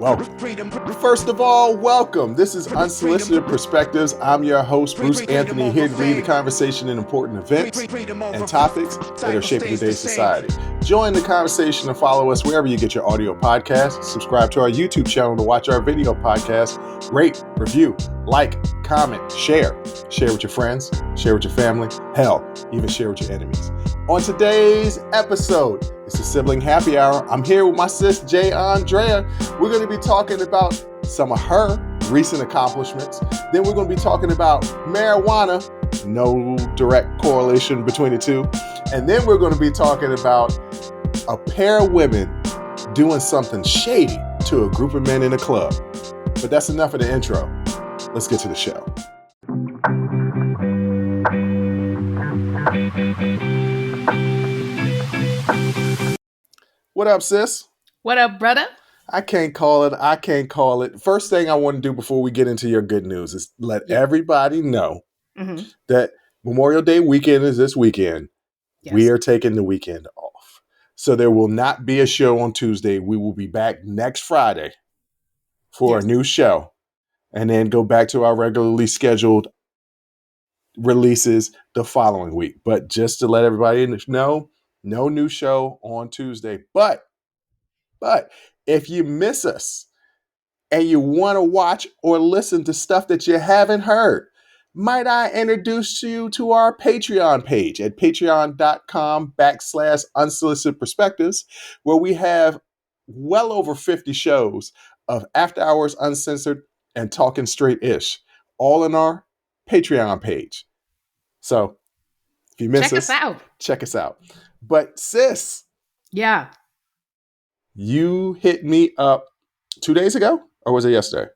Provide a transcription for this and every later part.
First of all, welcome. This is Unsolicited Perspectives. I'm your host, Bruce Anthony, here to lead the conversation in important events and topics that are shaping today's society. Join the conversation and follow us wherever you get your audio podcasts. Subscribe to our YouTube channel to watch our video podcast. Rate, review, like, comment, share. Share with your friends, share with your family, hell, even share with your enemies. On today's episode, it's a Sibling Happy Hour. I'm here with my sis, Andrea. We're going to be talking about some of her recent accomplishments. Then we're going to be talking about marijuana. No direct correlation between the two. And then we're going to be talking about a pair of women doing something shady to a group of men in a club. But that's enough of the intro. Let's get to the show. What up, sis? What up, brother? I can't call it. First thing I want to do before we get into your good news is let everybody know that Memorial Day weekend is this weekend. Yes. We are taking the weekend off. So there will not be a show on Tuesday. We will be back next Friday for a new show and then go back to our regularly scheduled releases the following week. But just to let everybody know, no new show on Tuesday. But if you miss us and you want to watch or listen to stuff that you haven't heard, might I introduce you to our Patreon page at patreon.com/unsolicited perspectives, where we have well over 50 shows of After Hours Uncensored and Talking Straight-ish, all in our Patreon page. So if you miss us, check us out. But sis. Yeah. You hit me up 2 days ago, or was it yesterday?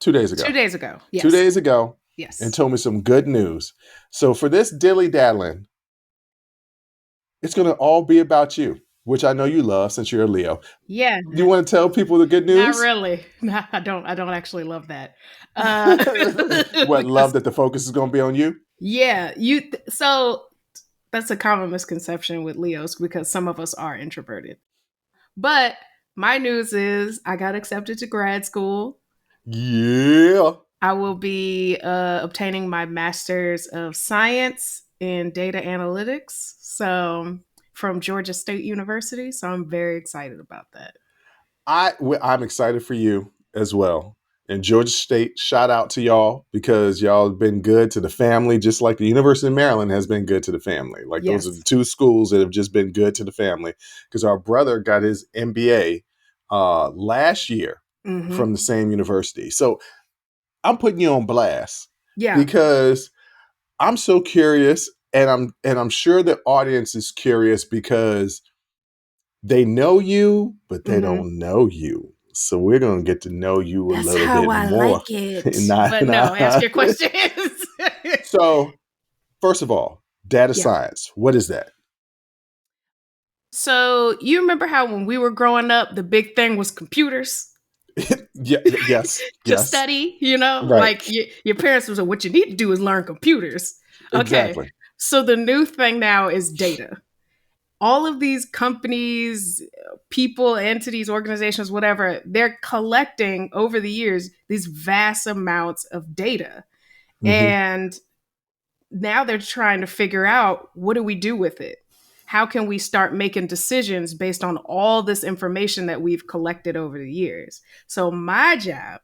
2 days ago. 2 days ago. Yes. 2 days ago. Yes. And told me some good news. So for this dilly-daddling, it's going to all be about you, which I know you love since you're a Leo. Yeah. You want to tell people the good news? Not really. No, I don't actually love that. What, love that the focus is going to be on you? Yeah. So that's a common misconception with Leos because some of us are introverted. But my news is I got accepted to grad school. Yeah. I will be obtaining my master's of science in data analytics. So from Georgia State University. So I'm very excited about that. I'm excited for you as well. And Georgia State, shout out to y'all because y'all have been good to the family, just like the University of Maryland has been good to the family. Like Those are the two schools that have just been good to the family because our brother got his MBA last year from the same university. So I'm putting you on blast because I'm so curious and I'm sure the audience is curious because they know you, but they don't know you. So we're going to get to know you a little bit more. That's how I like it. Ask your questions. So, first of all, data science. What is that? So, you remember how when we were growing up, the big thing was computers? Yes. To study, right. Like your parents was like, what you need to do is learn computers. Okay. Exactly. So, the new thing now is data. All of these companies, people, entities, organizations, whatever, they're collecting over the years these vast amounts of data. And now they're trying to figure out, what do we do with it? How can we start making decisions based on all this information that we've collected over the years? So my job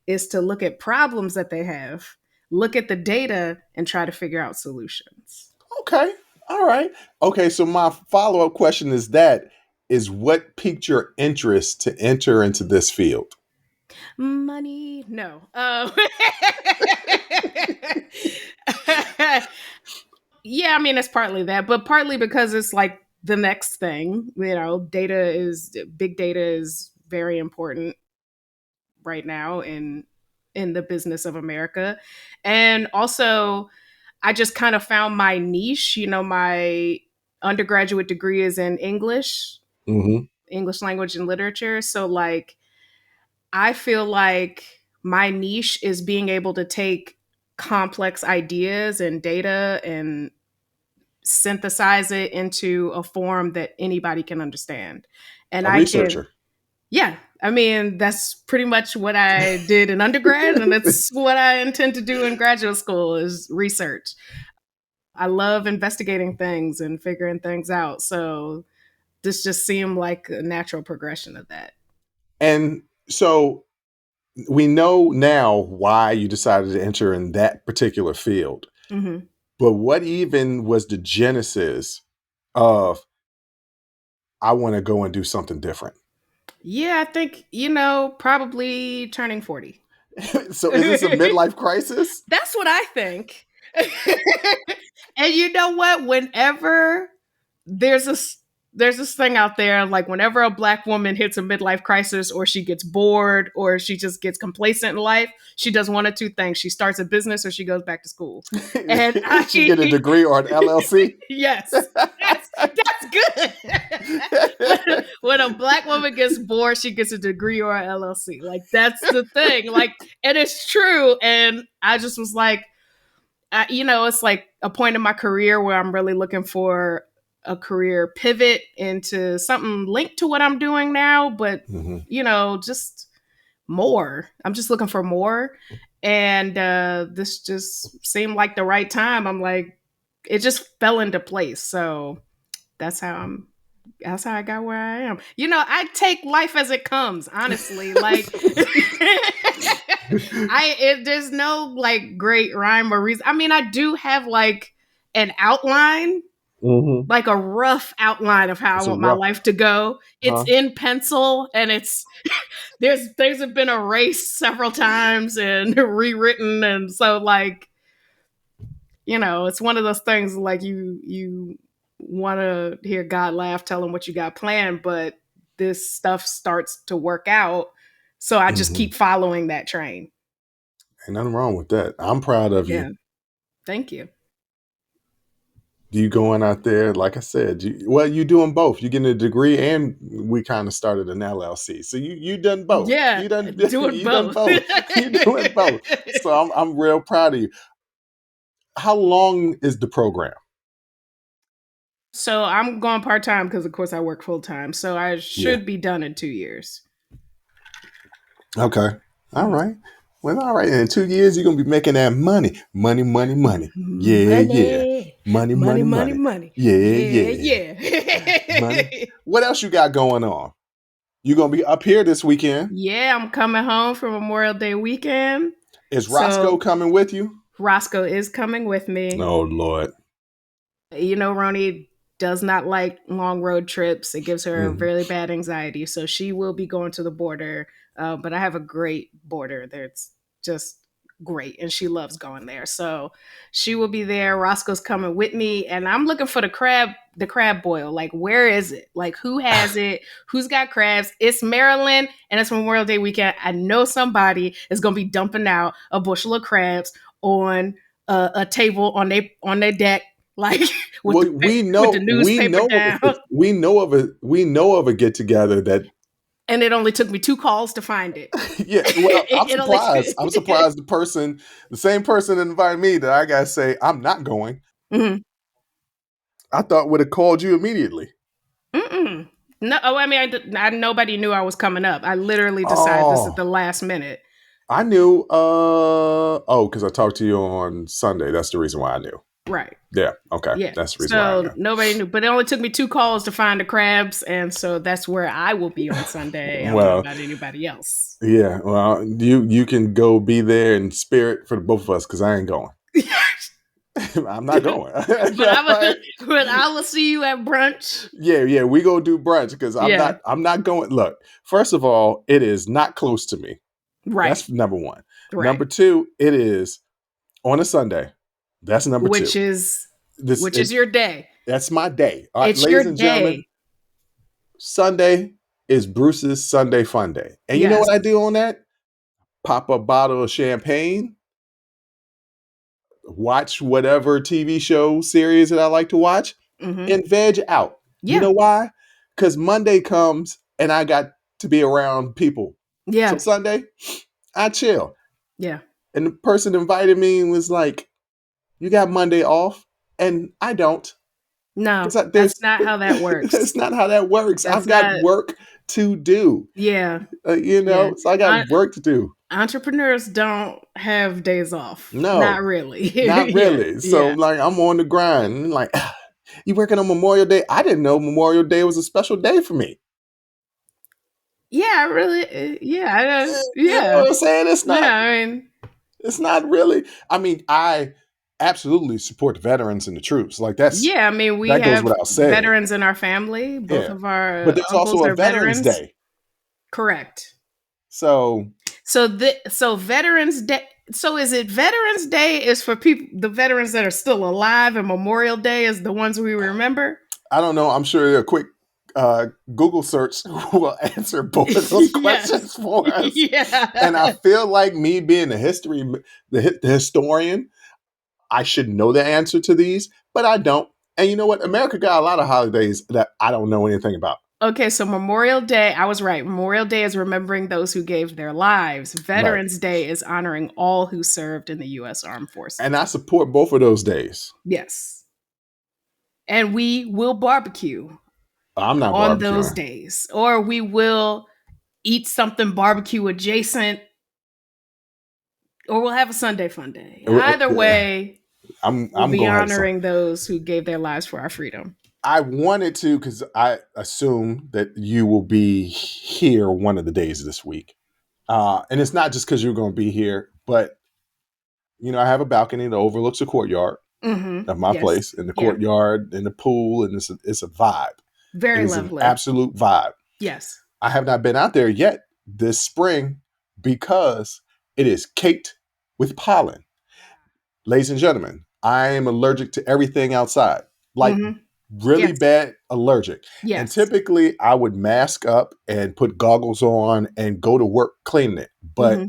is to look at problems that they have, look at the data, and try to figure out solutions. Okay. All right. Okay. So my follow-up question is what piqued your interest to enter into this field? Money? No. Yeah, I mean, it's partly that, but partly because it's like the next thing. Big data is very important right now in the business of America. And also, I just kind of found my niche. My undergraduate degree is in English, English language and literature. So I feel like my niche is being able to take complex ideas and data and synthesize it into a form that anybody can understand. And a researcher. Yeah. I mean, that's pretty much what I did in undergrad, and it's what I intend to do in graduate school is research. I love investigating things and figuring things out. So this just seemed like a natural progression of that. And so we know now why you decided to enter in that particular field. Mm-hmm. But what even was the genesis of I want to go and do something different? Yeah, I think, probably turning 40. So is this a midlife crisis? That's what I think. And you know what? Whenever there's this there's this thing out there, like whenever a Black woman hits a midlife crisis, or she gets bored, or she just gets complacent in life, she does one of two things: she starts a business or she goes back to school. And She get a degree or an LLC? yes, that's good. When a Black woman gets bored, she gets a degree or an LLC. Like, that's the thing. Like, and it's true. And I just was like, it's like a point in my career where I'm really looking for a career pivot into something linked to what I'm doing now, but just more. I'm just looking for more. And this just seemed like the right time. I'm like, it just fell into place. So that's how I got where I am. I take life as it comes, honestly. Like there's no like great rhyme or reason. I mean, I do have like an outline, like a rough outline of how I It's a want my rough, life to go. It's huh? in pencil, and it's there's things have been erased several times and rewritten, and so like it's one of those things like you want to hear God laugh, tell him what you got planned, but this stuff starts to work out. So I just keep following that train. Ain't nothing wrong with that. I'm proud of you. Yeah. Thank you. You going out there, like I said, you doing both. You getting a degree, and we kind of started an LLC. So you done both. Yeah. You done Doing you done both. both. You doing both. So I'm real proud of you. How long is the program? So I'm going part-time because of course I work full-time. So I Yeah. should be done in 2 years. Okay. All right. Well, all right. In 2 years, you're gonna be making that money. Money, money, money. Yeah, yeah. Money. Money, Money, money, money, money. money. Yeah, Yeah, yeah. Money. yeah. What else you got going on? You gonna be up here this weekend? Yeah, I'm coming home for Memorial Day weekend. Is Roscoe So coming with you? Roscoe is coming with me. Oh Lord. Roni does not like long road trips. It gives her Mhm. really bad anxiety. So she will be going to the border. But I have a great border that's just great. And she loves going there. So she will be there. Roscoe's coming with me. And I'm looking for the crab boil. Like, where is it? Like, who has it? Who's got crabs? It's Maryland and it's Memorial Day weekend. I know somebody is going to be dumping out a bushel of crabs on a table on their deck, like with Well, the newspaper down. we know of a get together that. And it only took me 2 calls to find it. Yeah, well, I'm it only surprised. I'm surprised the same person that invited me that I gotta say I'm not going. Mhm. I thought would have called you immediately. Mm-mm. No, I mean, nobody knew I was coming up. I literally decided this at Oh, the last minute. I knew. Because I talked to you on Sunday. That's the reason why I knew. Right. Yeah. Okay. Yeah. That's the reason why I So know. nobody knew, but it only took me 2 calls to find the crabs, and so that's where I will be on Sunday. I don't know Well, about anybody else. yeah. Well, you can go be there in spirit for the both of us because I ain't going. I'm not going. But I will see you at brunch. Yeah. We go do brunch because Yeah. I'm not going. Look, first of all, it is not close to me. Right. That's number one. Right. Number two, it is on a Sunday. That's number two. Which is This which is your day. That's my day. All right, It's your ladies and gentlemen, day. Sunday is Bruce's Sunday Fun Day. And you know Yes. what I do on that? Pop a bottle of champagne, watch whatever TV show series that I like to watch, Mm-hmm. and veg out. You Yeah. know why? Because Monday comes and I got to be around people. So Yeah. Sunday, I chill. Yeah. And the person invited me and was like, "You got Monday off?" And I don't. No, Because that's not how that works. that's not how that works. That's I've got not work to do. Yeah. So I got work to do. Entrepreneurs don't have days off. No, Not really. not really. So Yeah. like I'm on the grind. Like, you working on Memorial Day? I didn't know Memorial Day was a special day for me. Yeah, really. Yeah. You know what I'm saying? It's not really. I mean, I absolutely support the veterans and the troops. Like Yeah, I mean, we that goes have without saying. veterans in our family. Both Yeah. of our But there's uncles also a are Veterans veterans. Day. Correct. So Veterans Day. So is it Veterans Day is for people, the veterans that are still alive, and Memorial Day is the ones we remember? I don't know. I'm sure a quick Google search will answer both of those questions for us. Yeah. And I feel like me being the historian, I should know the answer to these, but I don't. And you know what? America got a lot of holidays that I don't know anything about. Okay, so Memorial Day, I was right. Memorial Day is remembering those who gave their lives. Veterans Day is honoring all who served in the U.S. Armed Forces. And I support both of those days. Yes. And we will barbecue. I'm not on barbecuing those days. Or we will eat something barbecue adjacent. Or we'll have a Sunday fun day. Either way, I'm be honoring those who gave their lives for our freedom. I wanted to, because I assume that you will be here one of the days this week. And it's not just because you're going to be here, but, I have a balcony that overlooks the courtyard of my place, and the courtyard and the pool, and it's a vibe. Very lovely. An absolute vibe. Yes. I have not been out there yet this spring because it is caked with pollen. Ladies and gentlemen, I am allergic to everything outside. Like, really bad allergic. Yes. And typically I would mask up and put goggles on and go to work cleaning it. But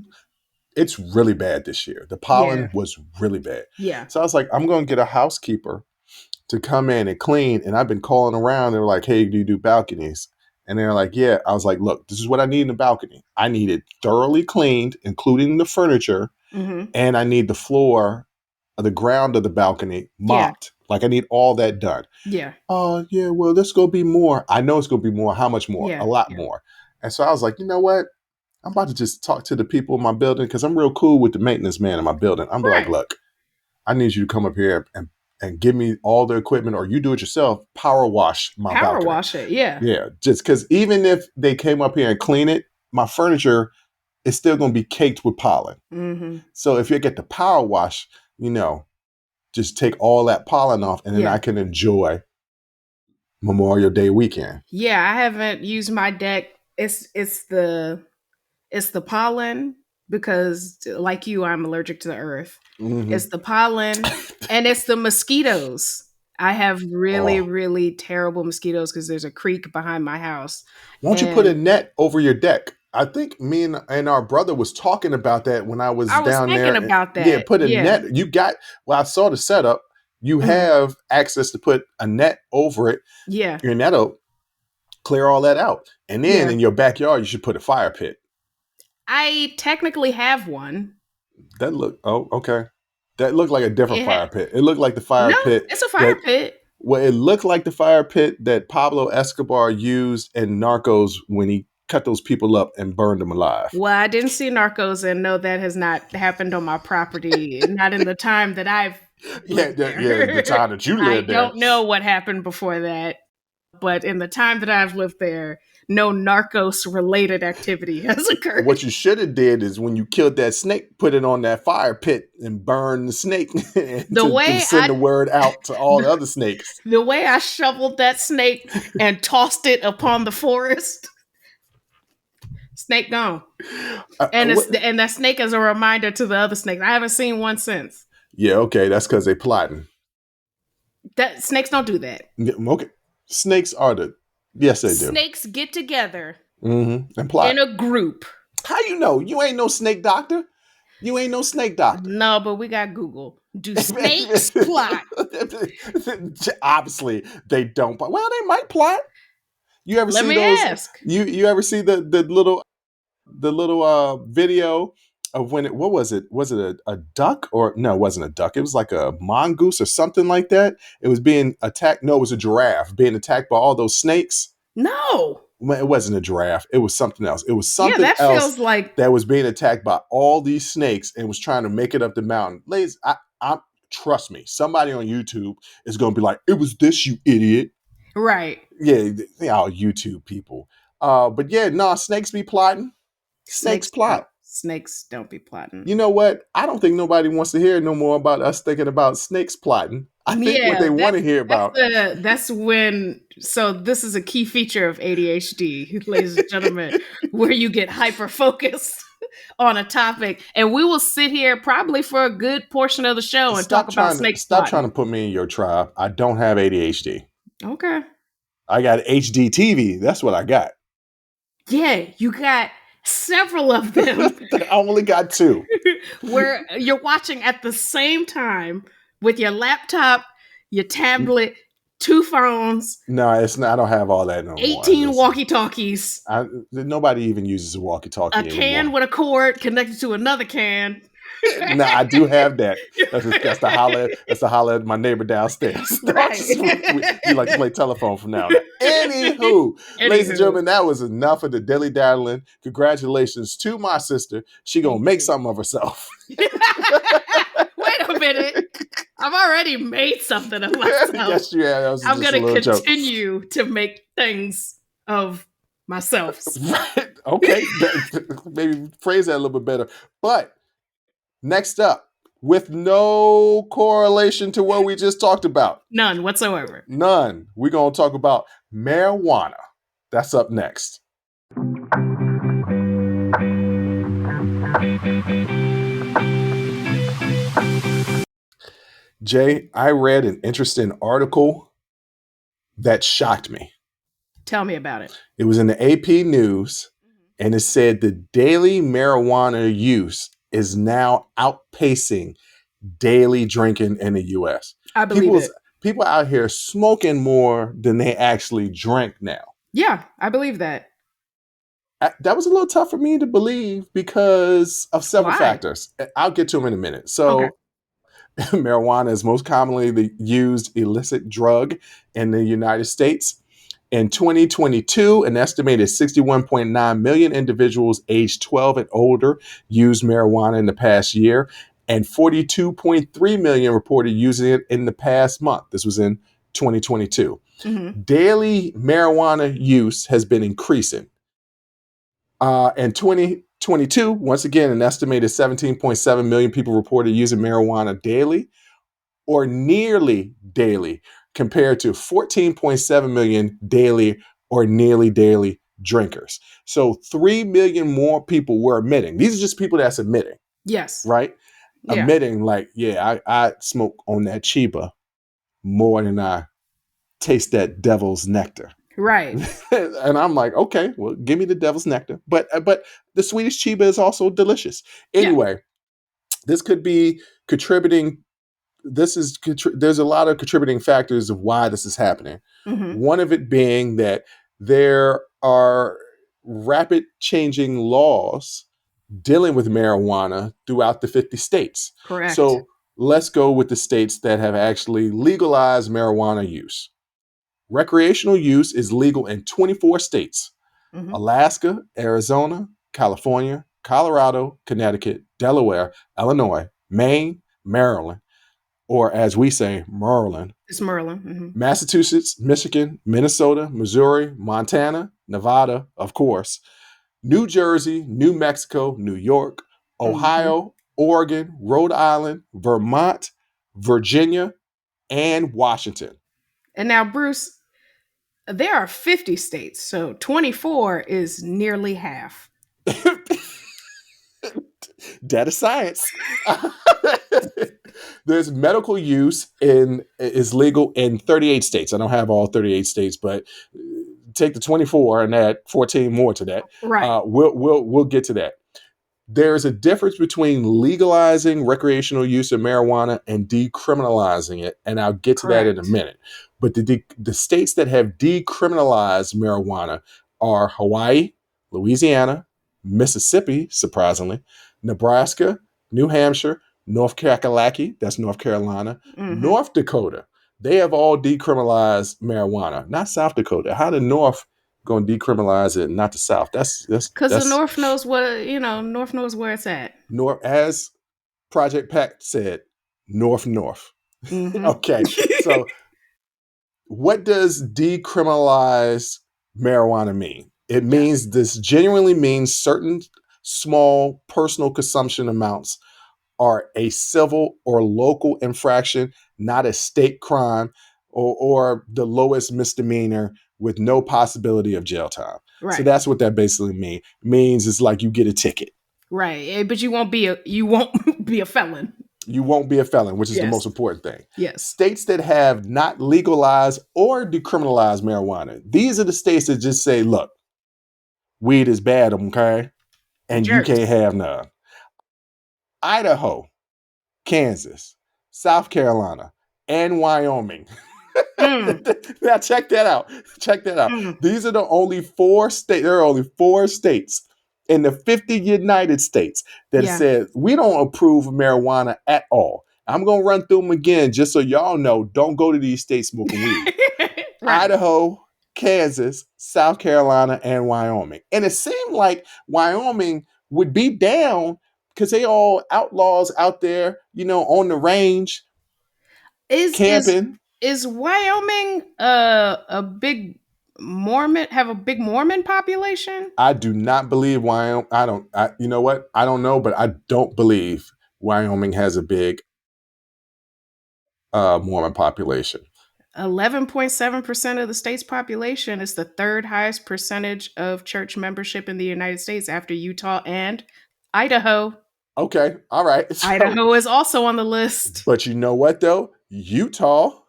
it's really bad this year. The pollen was really bad. Yeah. So I was like, I'm going to get a housekeeper to come in and clean. And I've been calling around. They're like, hey, do you do balconies? And they're like, yeah. I was like, look, this is what I need in a balcony. I need it thoroughly cleaned, including the furniture. And I need the floor, the ground of the balcony mopped. Like, I need all that done. Yeah. Oh, yeah, well, this going to be more. I know it's going to be more. How much more? Yeah. A lot more. And so I was like, you know what? I'm about to just talk to the people in my building, because I'm real cool with the maintenance man in my building. I'm like, look, I need you to come up here and give me all the equipment, or you do it yourself, power wash my balcony. Power wash it, yeah. Yeah, just because even if they came up here and clean it, my furniture is still going to be caked with pollen. So if you get the power wash, just take all that pollen off, and then I can enjoy Memorial Day weekend. Yeah, I haven't used my deck. It's the pollen, because like you, I'm allergic to the earth. It's the pollen and it's the mosquitoes. I have really, really terrible mosquitoes because there's a creek behind my house. Won't you put a net over your deck? I think me and our brother was talking about that when I was down there. Thinking about that. Yeah, put a net. I saw the setup. You have access to put a net over it. Yeah. Your net'll clear all that out. And then in your backyard, you should put a fire pit. I technically have one. Okay. That looked like a different fire pit. It looked like the fire pit. It's a fire pit. Well, it looked like the fire pit that Pablo Escobar used in Narcos when he cut those people up and burned them alive. Well, I didn't see Narcos, and no, that has not happened on my property. Not in the time that I've the time that you lived there. I don't know what happened before that, but in the time that I've lived there, no Narcos-related activity has occurred. What you should have did is, when you killed that snake, put it on that fire pit and burn the snake to send the word out to all the other snakes. The way I shoveled that snake and tossed it upon the forest, snake gone. And that snake is a reminder to the other snakes. I haven't seen one since. Yeah, okay, that's because they plotting. Snakes don't do that. Okay, snakes are yes, they do. Snakes get together and plot in a group. How you know? You ain't no snake doctor. You ain't no snake doctor. No, but we got Google. Do snakes plot? Obviously, they don't. Well, they might plot. You ever see those? Ask. You ever see the little video of what was it? Was it a duck, or no? It wasn't a duck. It was like a mongoose or something like that. It was being attacked. No, it was a giraffe being attacked by all those snakes. No. It wasn't a giraffe. It was something else. It was Yeah, something that else feels like that was being attacked by all these snakes and was trying to make it up the mountain. Ladies, I trust me. Somebody on YouTube is going to be like, "It was this, you idiot." right. Yeah, they all YouTube people. But yeah, no, snakes be plotting. Snakes plot. Snakes don't be plotting. You know what? I don't think nobody wants to hear no more about us thinking about snakes plotting. I think what Yeah, they want to hear about. that's when. So this is a key feature of ADHD, ladies and gentlemen, where you get hyper focused on a topic, and we will sit here probably for a good portion of the show and talk about snakes Stop trying plotting. to put me in your tribe. I don't have ADHD. Okay. I got HD TV. That's what I got. Yeah, you got several of them I only got 2. where you're watching at the same time with your laptop, your tablet, 2 phones, No, it's not. I don't have all that no more. 18 walkie-talkies, Nobody even uses a walkie-talkie a can anymore. with a cord connected to another can. No, I do have that. That's the holler. That's the holler at my neighbor downstairs. Right. We like to play telephone from now on. Anywho, ladies and gentlemen, that was enough of the dilly daddling. Congratulations to my sister. She gonna make something of herself. Wait a minute. I've already made something of myself. Yes, you have. I'm going to continue to make things of myself. Right. Okay. Maybe phrase that a little bit better. But next up, with no correlation to what we just talked about. None whatsoever. None. We're going to talk about marijuana. That's up next. Jay, I read an interesting article that shocked me. Tell me about it. It was in the AP News, and it said the daily marijuana use is now outpacing daily drinking in the U.S. I believe it. People out here smoking more than they actually drink now. Yeah, I believe that. That was a little tough for me to believe because of several factors. I'll get to them in a minute. So, marijuana is most commonly the used illicit drug in the United States. In 2022, an estimated 61.9 million individuals aged 12 and older used marijuana in the past year, and 42.3 million reported using it in the past month. This was in 2022. Mm-hmm. Daily marijuana use has been increasing. In 2022, once again, an estimated 17.7 million people reported using marijuana daily or nearly daily, compared to 14.7 million daily or nearly daily drinkers. So 3 million more people were admitting. These are just people that's admitting. Yes. Right? Yeah. Admitting like, yeah, I smoke on that Chiba more than I taste that devil's nectar. Right. And I'm like, okay, well, give me the devil's nectar. But the Swedish Chiba is also delicious. Anyway, this could be contributing. There's a lot of contributing factors of why this is happening. Mm-hmm. One of it being that there are rapid changing laws dealing with marijuana throughout the 50 states. Correct. So let's go with the states that have actually legalized marijuana use. Recreational use is legal in 24 states. Mm-hmm. Alaska, Arizona, California, Colorado, Connecticut, Delaware, Illinois, Maine, Maryland, or as we say, Maryland. It's Maryland. Mm-hmm. Massachusetts, Michigan, Minnesota, Missouri, Montana, Nevada, of course, New Jersey, New Mexico, New York, Ohio, mm-hmm. Oregon, Rhode Island, Vermont, Virginia, and Washington. And now, Bruce, there are 50 states, so 24 is nearly half. Data science. There's medical use is legal in 38 states. I don't have all 38 states, but take the 24 and add 14 more to that. Right. We'll get to that. There's a difference between legalizing recreational use of marijuana and decriminalizing it, and I'll get to that in a minute. But the states that have decriminalized marijuana are Hawaii, Louisiana, Mississippi, surprisingly, Nebraska, New Hampshire, North Kakalaki, that's North Carolina, mm-hmm. North Dakota. They have all decriminalized marijuana. Not South Dakota. How did North going to decriminalize it, and not the South. Because the That's North knows North knows where it's at. North, as Project Pact said, North. Mm-hmm. Okay, so what does decriminalize marijuana mean? It means this genuinely means certain small personal consumption amounts are a civil or local infraction, not a state crime or the lowest misdemeanor with no possibility of jail time. Right. So that's what that basically means. It's like you get a ticket. Right. But you won't be a felon. You won't be a felon, which is the Yes. most important thing. Yes. States that have not legalized or decriminalized marijuana, these are the states that just say, look, weed is bad, okay? And you Jerks. can't have none. Idaho, Kansas, South Carolina, and Wyoming. Now check that out. These are the only 4 states. There are only 4 states in the 50 United States that said we don't approve of marijuana at all. I'm going to run through them again just so y'all know, don't go to these states smoking weed. Right. Idaho, Kansas, South Carolina, and Wyoming. And it seemed like Wyoming would be down because they all outlaws out there, on the range, camping. Is Wyoming a big Mormon, have a big Mormon population? I do not believe Wyoming. You know what? I don't know, but I don't believe Wyoming has a big Mormon population. 11.7% of the state's population is the 3rd highest percentage of church membership in the United States after Utah and Idaho. Okay. All right. So, Idaho is also on the list. But you know what, though? Utah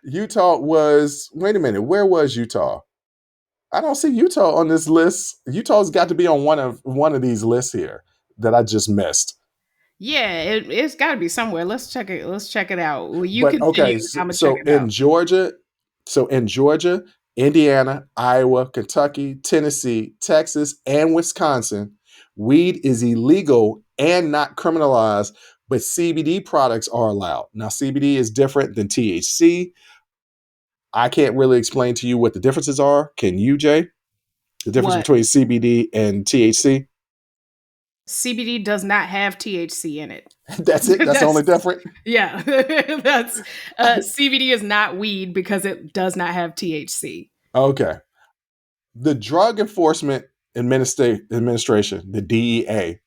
was, wait a minute, where was Utah? I don't see Utah on this list. Utah's got to be on one of these lists here that I just missed. Yeah, it's got to be somewhere. Let's check it out. Well, you continue. Okay, so in Georgia, Indiana, Iowa, Kentucky, Tennessee, Texas, and Wisconsin, weed is illegal and not criminalized, but CBD products are allowed. Now, CBD is different than THC. I can't really explain to you what the differences are. Can you, Jay? The difference between CBD and THC? CBD does not have THC in it. That's it? That's the only difference? Yeah. That's CBD is not weed because it does not have THC. Okay. The Drug Enforcement Administration, the DEA,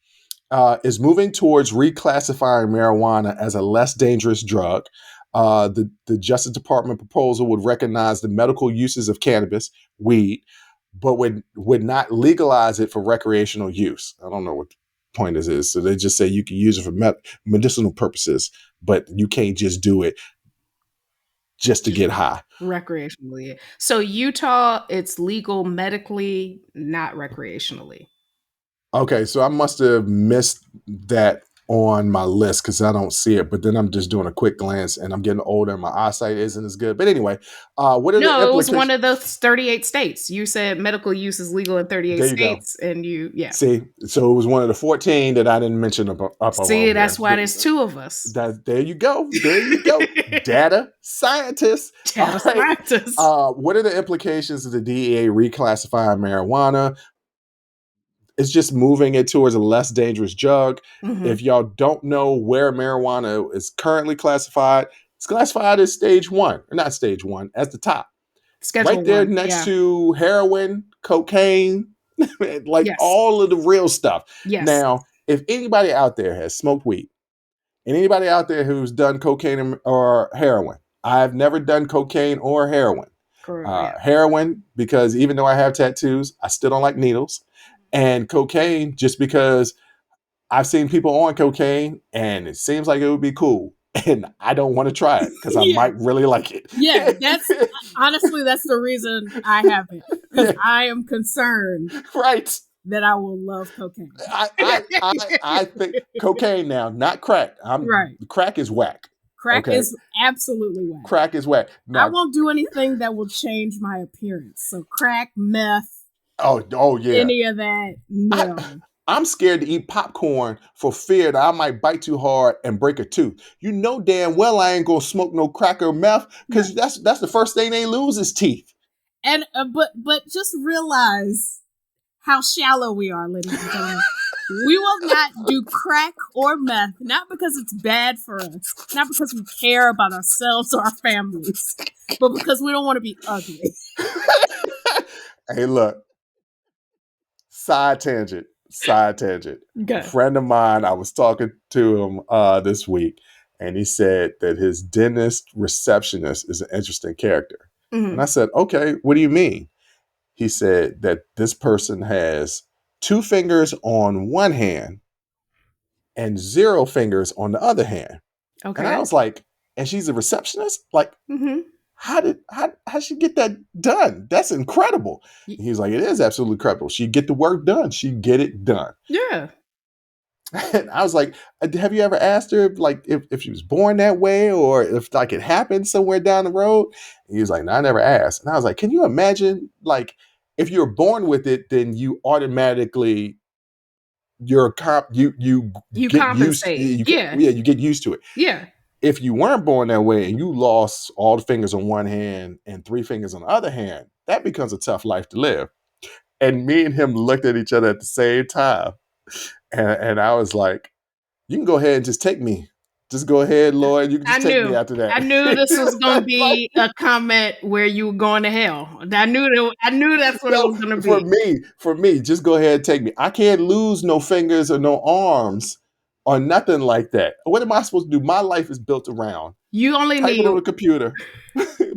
is moving towards reclassifying marijuana as a less dangerous drug. The Justice Department proposal would recognize the medical uses of cannabis, weed, but would not legalize it for recreational use. I don't know what the point is. So they just say you can use it for medicinal purposes, but you can't just do it just to get high. Recreationally. So Utah, it's legal medically, not recreationally. Okay, so I must have missed that on my list because I don't see it. But then I'm just doing a quick glance, and I'm getting older, and my eyesight isn't as good. But anyway, what are the implications? No, it was one of those 38 states. You said medical use is legal in 38 states, and see. So it was one of the 14 that I didn't mention up. See, that's why there's 2 of us. There you go. Data scientists. Scientists. What are the implications of the DEA reclassifying marijuana? It's just moving it towards a less dangerous drug. Mm-hmm. If y'all don't know where marijuana is currently classified, it's classified as stage 1, or not stage 1, as the top. Schedule right there 1, next to heroin, cocaine, all of the real stuff. Yes. Now, if anybody out there has smoked weed, and anybody out there who's done cocaine or heroin, I've never done cocaine or heroin. Correct. Heroin, because even though I have tattoos, I still don't like needles. And cocaine, just because I've seen people on cocaine and it seems like it would be cool. And I don't want to try it because I might really like it. Yeah, that's the reason I haven't. Because I am concerned. Right. That I will love cocaine. I think cocaine now, not crack. Right. Crack is whack. Crack is absolutely whack. Crack is whack. Now, I won't do anything that will change my appearance. So crack, meth. Oh yeah. Any of that, no. I'm scared to eat popcorn for fear that I might bite too hard and break a tooth. You know damn well I ain't gonna smoke no crack or meth because that's the first thing they lose is teeth. And but just realize how shallow we are, ladies and gentlemen. We will not do crack or meth, not because it's bad for us, not because we care about ourselves or our families, but because we don't want to be ugly. Hey, look, side tangent. A Good. friend of mine, I was talking to him this week, and he said that his dentist receptionist is an interesting character. And I said, okay, what do you mean? He said that this person has 2 fingers on one hand and 0 fingers on the other hand. And I Okay. was like, and she's a receptionist? Like, Mm-hmm. how she get that done? That's incredible. And he was like, it is absolutely incredible. She get the work done. She get it done. Yeah. And I was like, have you ever asked her like if she was born that way or if like it happened somewhere down the road? And he was like, no, I never asked. And I was like, can you imagine like if you're born with it, then you automatically you You get used compensate. Yeah. you get used to it. Yeah. If you weren't born that way and you lost all the fingers on one hand and 3 fingers on the other hand, that becomes a tough life to live. And me and him looked at each other at the same time. And I was like, you can go ahead and just take me. Just go ahead, Lord. You can I just take me knew. after that. I knew this was gonna Like, be a comment where you were going to hell. I knew that's what it no, was gonna be. for me, just go ahead and take me. I can't lose no fingers or no arms or nothing like that. What am I supposed to do? My life is built around You only typing need on the computer,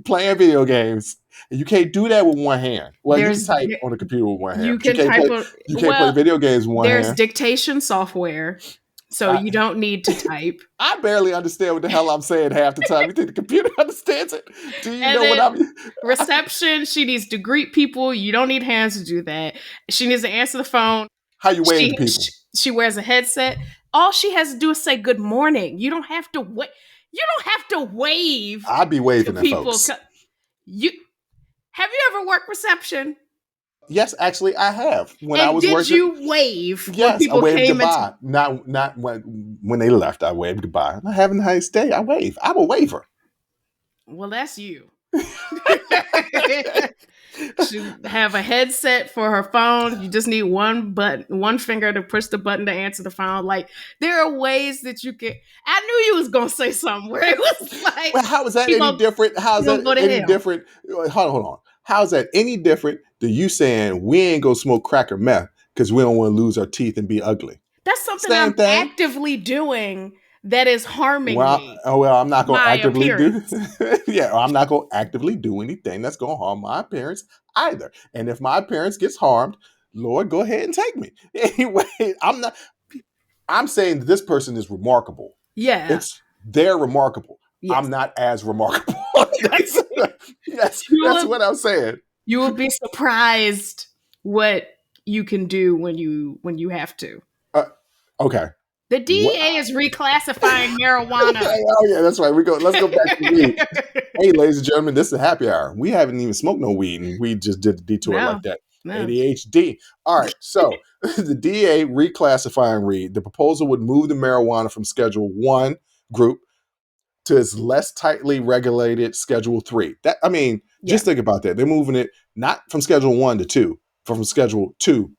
playing video games. And you can't do that with one hand. Well, you can there's type on the computer with one hand, you but you can can't type play. a You can't play well, video games with one there's hand. dictation software, so I, you don't need to type. I barely understand what the hell I'm saying half the time. You think the computer understands it? Do you And know what then I'm? reception, she needs to greet people. You don't need hands to do that. She needs to answer the phone. How you wave She to people? she wears a headset. All she has to do is say good morning. You don't have to wait. You don't have to wave I'd be to waving at people. folks. You have you ever worked reception? Yes, actually, I have. When I And was did working, you wave when yes, I people waved came into? goodbye. Not when they left. I waved goodbye. I'm having a nice day. I wave. I'm a waver. Well, that's you. She have a headset for her phone. You just need one finger to push the button to answer the phone. Like there are ways that you can. I knew you was gonna say something where it was like Well, how is that you any gonna different? How is you gonna that go to any hell. different? Hold on. How is that any different than you saying we ain't gonna smoke crack or meth because we don't want to lose our teeth and be ugly? That's something Same I'm thing. actively doing that is harming me, Well, I'm not gonna my actively do. appearance. Yeah, I'm not gonna actively do anything that's gonna harm my appearance either. And if my appearance gets harmed, Lord, go ahead and take me. Anyway, I'm not. I'm saying that this person is remarkable. Yeah. They're remarkable. Yes. I'm not as remarkable. that's, You that's will what I'm saying. you will be surprised what you can do when you have to. Uh, okay. The What? DEA is reclassifying marijuana. Oh yeah, that's right. Let's go back to weed. Hey, ladies and gentlemen, this is a happy hour. We haven't even smoked no weed, and we just did the detour No, like that. no. ADHD. All right. So the DA reclassifying weed. The proposal would move the marijuana from Schedule 1 group to its less tightly regulated Schedule 3. That I mean, Yeah, just think about that. They're moving it not from Schedule 1 to 2, from Schedule 2,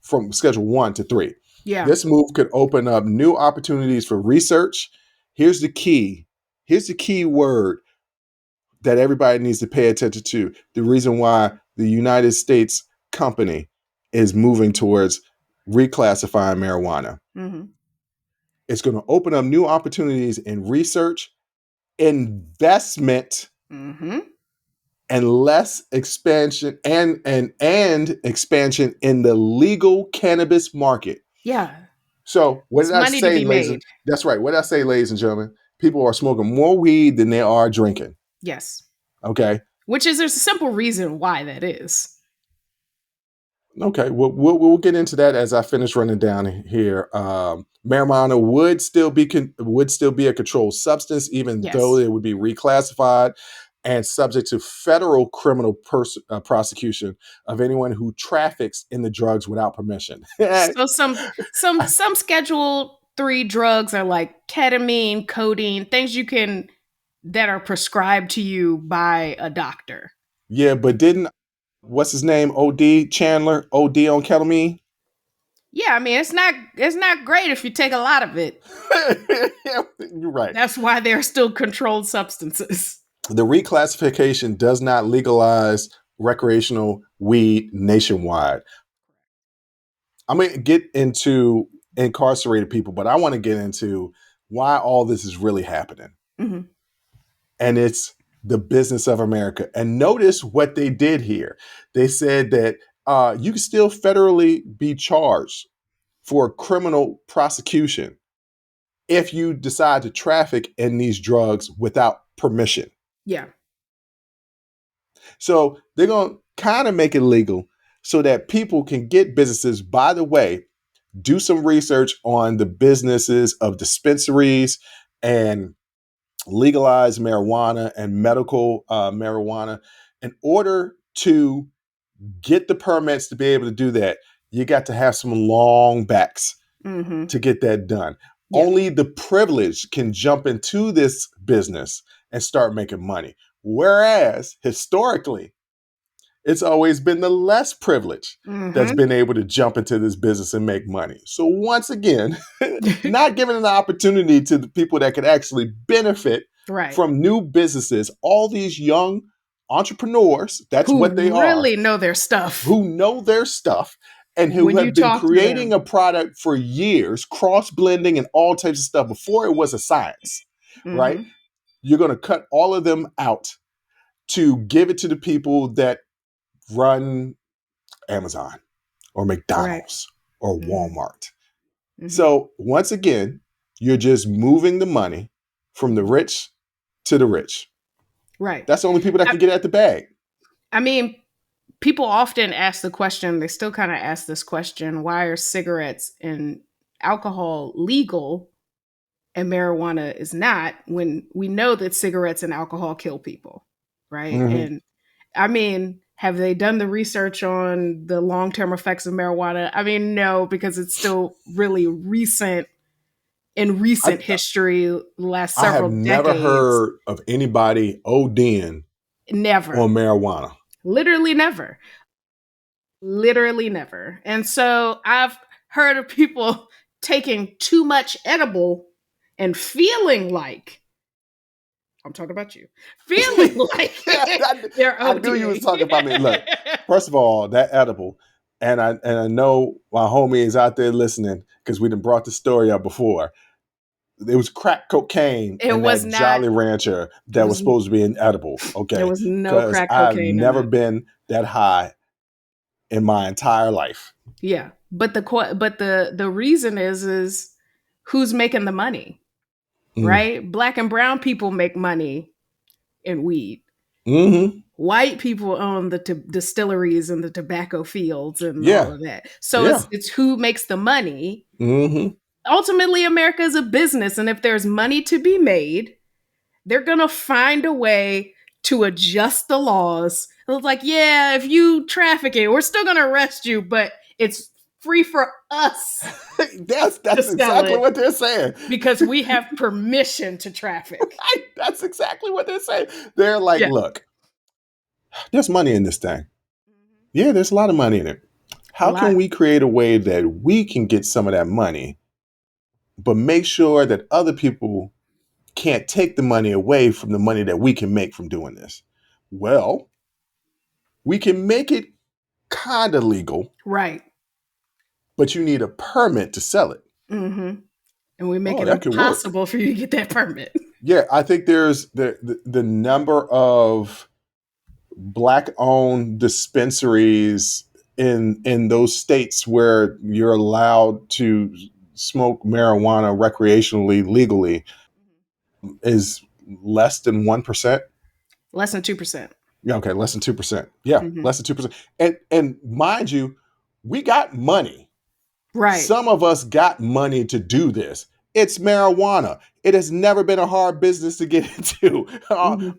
from Schedule 1 to 3. yeah. This move could open up new opportunities for research. Here's the key. Here's the key word that everybody needs to pay attention to. The reason why the United States company is moving towards reclassifying marijuana. Mm-hmm. It's going to open up new opportunities in research, investment, Mm-hmm. and less expansion and expansion in the legal cannabis market. Yeah, So what it's did I money to say, be made. that's right. What did I say, ladies and gentlemen? People are smoking more weed than they are drinking. Yes, Okay. which is there's a simple reason why that is. Okay, we'll get into that as I finish running down here. Marijuana would still be a controlled substance, even though Yes. it would be reclassified and subject to federal criminal prosecution of anyone who traffics in the drugs without permission. So some Schedule 3 drugs are like ketamine, codeine, things you can that are prescribed to you by a doctor. Yeah, but didn't what's his name? OD Chandler, OD on ketamine. Yeah, I mean, it's not great if you take a lot of it. You're right. That's why they're still controlled substances. The reclassification does not legalize recreational weed nationwide. I'm going to get into incarcerated people, but I want to get into why all this is really happening. Mm-hmm. And it's the business of America. And notice what they did here. They said that you can still federally be charged for criminal prosecution if you decide to traffic in these drugs without permission. Yeah. So they're going to kind of make it legal so that people can get businesses. By the way, do some research on the businesses of dispensaries and legalized marijuana and medical marijuana. In order to get the permits to be able to do that, you got to have some long backs to get that done. Yeah. Only the privileged can jump into this business and start making money. Whereas historically, it's always been the less privileged that's been able to jump into this business and make money. So once again, not giving an opportunity to the people that could actually benefit from new businesses. All these young entrepreneurs, that's what they are. Who really know their stuff. Who know their stuff and who have been creating a product for years, cross-blending and all types of stuff before it was a science, right? You're going to cut all of them out to give it to the people that run Amazon or McDonald's or Walmart. So once again, you're just moving the money from the rich to the rich. Right. That's the only people that can get at the bag. I mean, people often ask the question, they still kind of ask this question, why are cigarettes and alcohol legal and marijuana is not, when we know that cigarettes and alcohol kill people, right? And I mean, have they done the research on the long-term effects of marijuana? I mean, no, because it's still really recent history, last several decades. I have never heard of anybody ODing on marijuana. Literally never. Literally never. And so I've heard of people taking too much edible and feeling like, I'm talking about you, feeling like they're ODing. I knew you was talking about me. Look, first of all, that edible, and I know my homie is out there listening because we done brought the story up before. It was crack cocaine in that Jolly Rancher that was supposed to be an edible. Okay, there was no crack cocaine. I've never been that high in my entire life. Yeah, but the reason is who's making the money, right? Black and brown people make money in weed. White people own the distilleries and the tobacco fields and all of that. So it's who makes the money. Ultimately, America is a business, and if there's money to be made, they're gonna find a way to adjust the laws. It's like, yeah, if you traffic it, we're still gonna arrest you, but it's free for us. That's exactly what they're saying. Because we have permission to traffic. That's exactly what they're saying. They're like, look, there's money in this thing. Yeah, there's a lot of money in it. How can we create a way that we can get some of that money, but make sure that other people can't take the money away from the money that we can make from doing this? Well, we can make it kind of legal. Right. But you need a permit to sell it. And we make it impossible for you to get that permit. Yeah, I think there's the number of Black-owned dispensaries in those states where you're allowed to smoke marijuana recreationally, legally, is less than 1%. Less than 2%. Yeah, okay, less than 2%. Yeah, less than 2%. And mind you, we got money. Right. Some of us got money to do this. It's marijuana. It has never been a hard business to get into.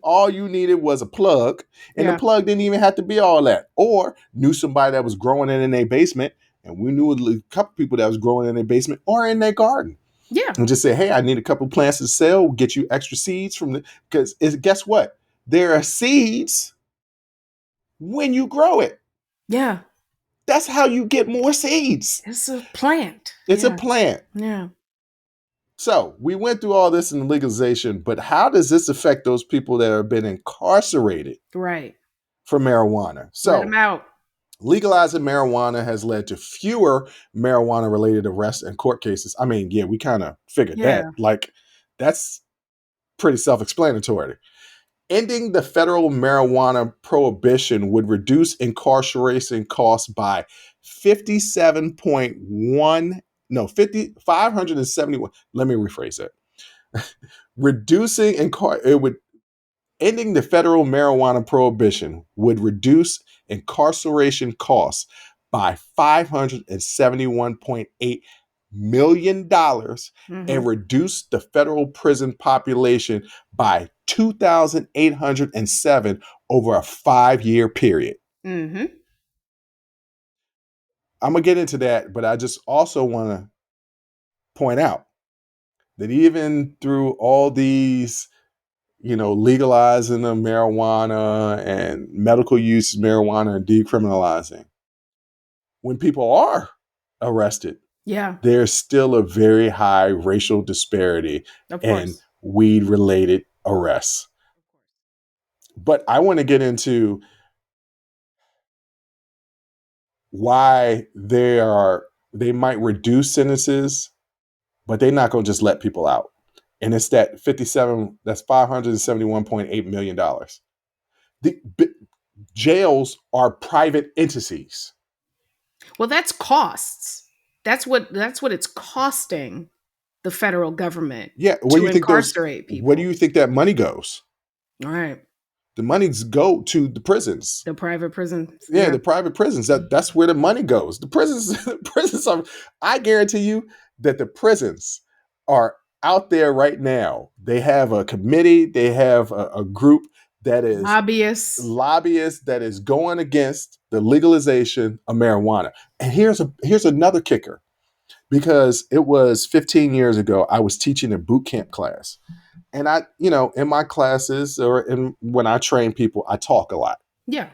All you needed was a plug, and the plug didn't even have to be all that. Or knew somebody that was growing it in their basement, and we knew a couple people that was growing in their basement or in their garden. Yeah. And just say, hey, I need a couple plants to sell. We'll get you extra seeds from because guess what? There are seeds when you grow it. Yeah. That's how you get more seeds. It's a plant. It's a Yeah. plant. Yeah. So we went through all this in legalization, but how does this affect those people that have been incarcerated Right. for marijuana? Let them So out. legalizing marijuana has led to fewer marijuana related arrests and court cases. I mean, yeah, we kind of figured Yeah. that. Like, that's pretty self explanatory. Ending the federal marijuana prohibition would reduce incarceration costs by 57.1, no, 571. Let me rephrase that. It would Ending the federal marijuana prohibition would reduce incarceration costs by $571.8 million dollars Mm-hmm. and reduce the federal prison population by 2,807 over a 5-year period. Mm-hmm. I'm going to get into that, but I just also want to point out that even through all these legalizing of marijuana and medical use of marijuana and decriminalizing, when people are arrested, Yeah. there's still a very high racial disparity Of in course. weed related arrests. But I want to get into why they might reduce sentences, but they're not going to just let people out. And it's that's $571.8 million. The jails are private entities. Well, that's costs. That's what it's costing the federal government Yeah, to incarcerate where do people. you think that money goes? All right. The monies go to the prisons. The private prisons. Yeah, the private prisons. That's where the money goes. The prisons, I guarantee you that the prisons are out there right now. They have a committee, they have a group that is Lobbyists. lobbyists that is going against the legalization of marijuana. And here's another kicker. Because it was 15 years ago, I was teaching a boot camp class. And in my classes when I train people, I talk a lot. Yeah.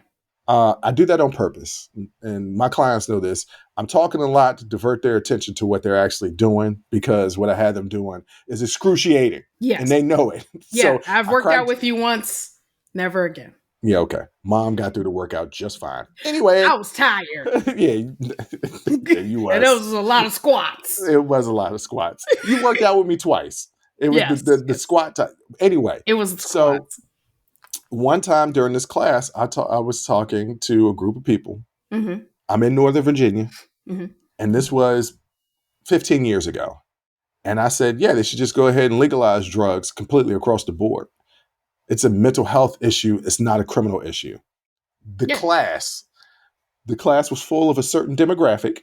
I do that on purpose. And my clients know this. I'm talking a lot to divert their attention to what they're actually doing, because what I had them doing is excruciating. Yes. And they know it. Yeah. So I've worked out with you once. Never again. Yeah, okay. Mom got through the workout just fine. Anyway. I was tired. Yeah, you was. And it was a lot of squats. It was a lot of squats. You worked out with me twice. It was the squat time. Anyway. It was squats. So one time during this class, I was talking to a group of people. Mm-hmm. I'm in Northern Virginia. Mm-hmm. And this was 15 years ago. And I said, yeah, they should just go ahead and legalize drugs completely across the board. It's a mental health issue. It's not a criminal issue. The class was full of a certain demographic,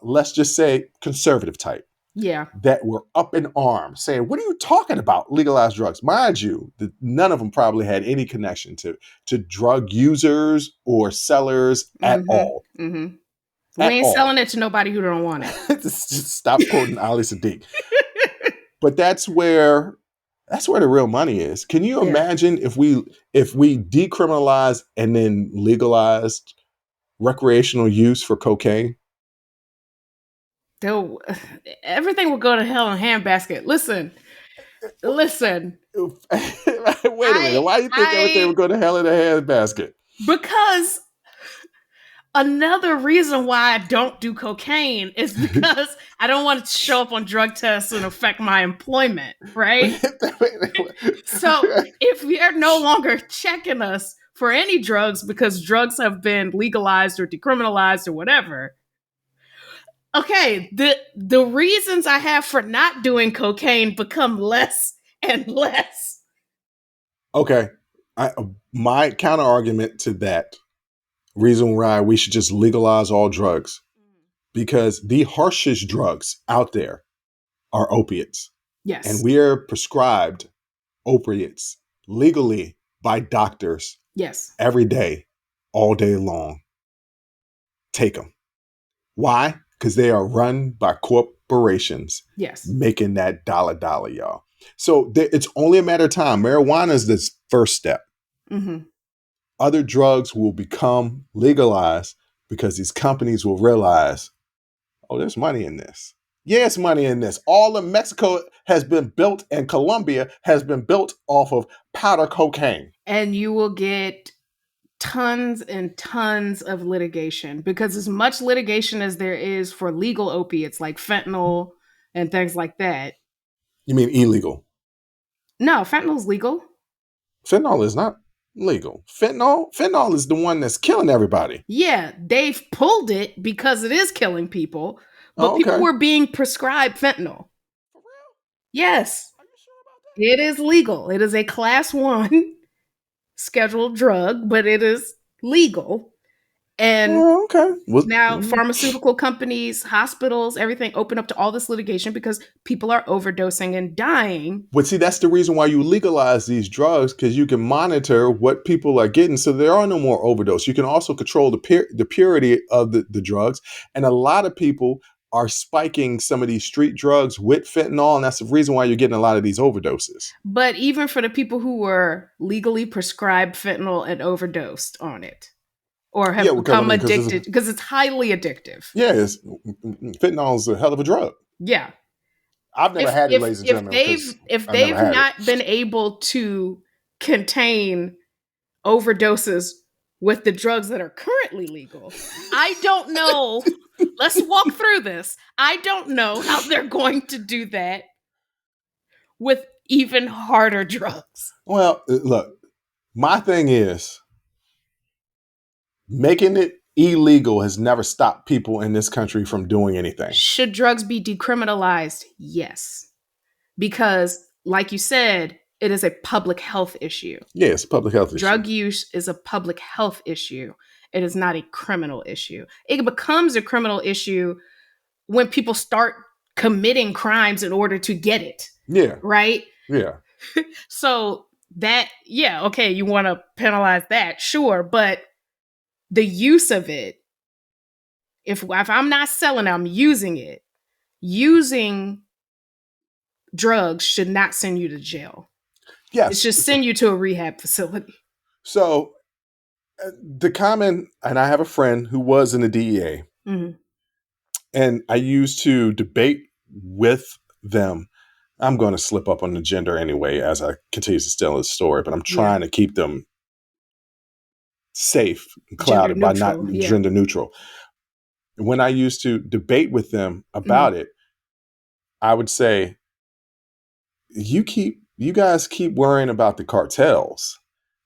let's just say conservative type. Yeah. That were up in arms saying, what are you talking about? Legalized drugs. Mind you, none of them probably had any connection to drug users or sellers at all. Mm-hmm. We ain't selling it to nobody who don't want it. Just stop quoting Ali Sadiq. But that's where the real money is. Can you imagine if we decriminalized and then legalized recreational use for cocaine? Everything will go to hell in a handbasket. Listen. Wait a minute. Why do you think everything would go to hell in a handbasket? Because another reason why I don't do cocaine is because I don't want it to show up on drug tests and affect my employment, right? So if you're no longer checking us for any drugs because drugs have been legalized or decriminalized or whatever, okay, the reasons I have for not doing cocaine become less and less. Okay. My counter argument to that reason why we should just legalize all drugs, because the harshest drugs out there are opiates. Yes. And we are prescribed opiates legally by doctors. Yes. Every day, all day long. Take them. Why? Because they are run by corporations. Yes. Making that dollar, y'all. So it's only a matter of time. Marijuana is this first step. Mm-hmm. other drugs will become legalized because these companies will realize, oh, there's money in this. Yes, money in this. All of Mexico has been built and Colombia has been built off of powder cocaine. And you will get tons and tons of litigation, because as much litigation as there is for legal opiates like fentanyl and things like that. You mean illegal? No, fentanyl's legal. Fentanyl is not legal. Fentanyl is the one that's killing everybody. Yeah, they've pulled it because it is killing people, but Oh, people okay. were being prescribed fentanyl. For real? Yes, Are you sure about that? it is legal. It is a class 1 scheduled drug, but it is legal. And Oh, okay. now pharmaceutical companies, hospitals, everything open up to all this litigation because people are overdosing and dying. But see, that's the reason why you legalize these drugs, because you can monitor what people are getting, so there are no more overdose. You can also control the purity of the drugs, and a lot of people are spiking some of these street drugs with fentanyl, and that's the reason why you're getting a lot of these overdoses. But even for the people who were legally prescribed fentanyl and overdosed on it, or have become addicted, because it's highly addictive. Yeah, fentanyl is a hell of a drug. Yeah. I've never had it, ladies and gentlemen. If they've not been able to contain overdoses with the drugs that are currently legal, I don't know. Let's walk through this. I don't know how they're going to do that with even harder drugs. Well, look, my thing is, making it illegal has never stopped people in this country from doing anything. Should drugs be decriminalized? Yes. Because, like you said, it is a public health issue. Yeah, it's a public health issue. Drug use is a public health issue. It is not a criminal issue. It becomes a criminal issue when people start committing crimes in order to get it. Yeah. Right? Yeah. So that, yeah, okay, you want to penalize that, sure, but the use of it, if I'm not selling it, I'm using it. Using drugs should not send you to jail. Yes. It should send you to a rehab facility. So the common, and I have a friend who was in the DEA, and I used to debate with them. I'm going to slip up on the gender anyway as I continue to tell this story, but I'm trying to keep them safe and clouded by not gender neutral. When I used to debate with them about it, I would say, you guys keep worrying about the cartels.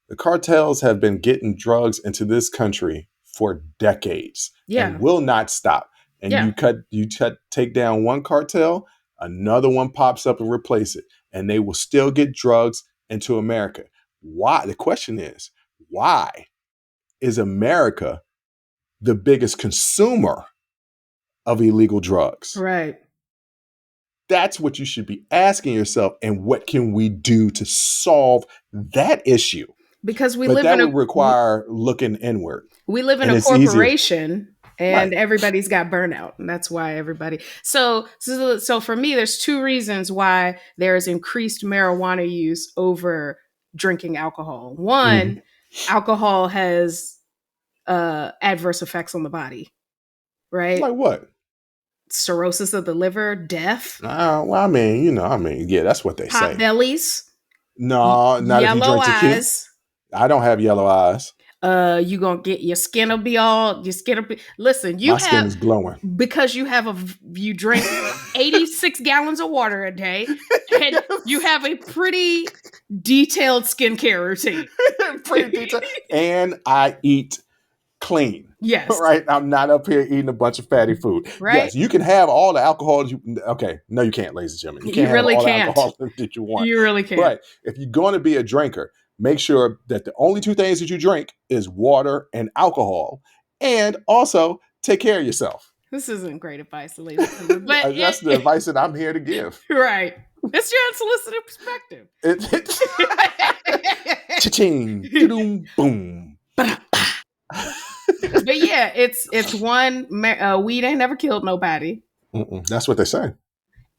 The cartels have been getting drugs into this country for decades and will not stop. And you take down one cartel, another one pops up and replace it, and they will still get drugs into America. Why? The question is, why is America the biggest consumer of illegal drugs? Right. That's what you should be asking yourself. And what can we do to solve that issue? Because would require looking inward. We live in a corporation, and everybody's got burnout, and that's why everybody. So for me, there's 2 reasons why there is increased marijuana use over drinking alcohol. One, alcohol has adverse effects on the body, right? Like what? Cirrhosis of the liver, death. Well, I mean, yeah, that's what they say. Pot bellies. No, not if you drink tequila. I don't have yellow eyes. You gonna get your skin will be listen, my skin is glowing because you drink 86 gallons of water a day, and you have a pretty detailed skincare routine. Pretty detailed. And I eat clean. Yes. Right? I'm not up here eating a bunch of fatty food. Right? Yes, you can have all the alcohol. No, you can't, ladies and gentlemen. You can't really have all can't. the alcohol that you want. You really can't. But if you're going to be a drinker, make sure that the only 2 things that you drink is water and alcohol. And also take care of yourself. This isn't great advice, ladies and gentlemen. But that's the advice that I'm here to give. Right. It's your unsolicited perspective. Cha-ching. Boom. But yeah, it's one, weed ain't never killed nobody. That's what they say.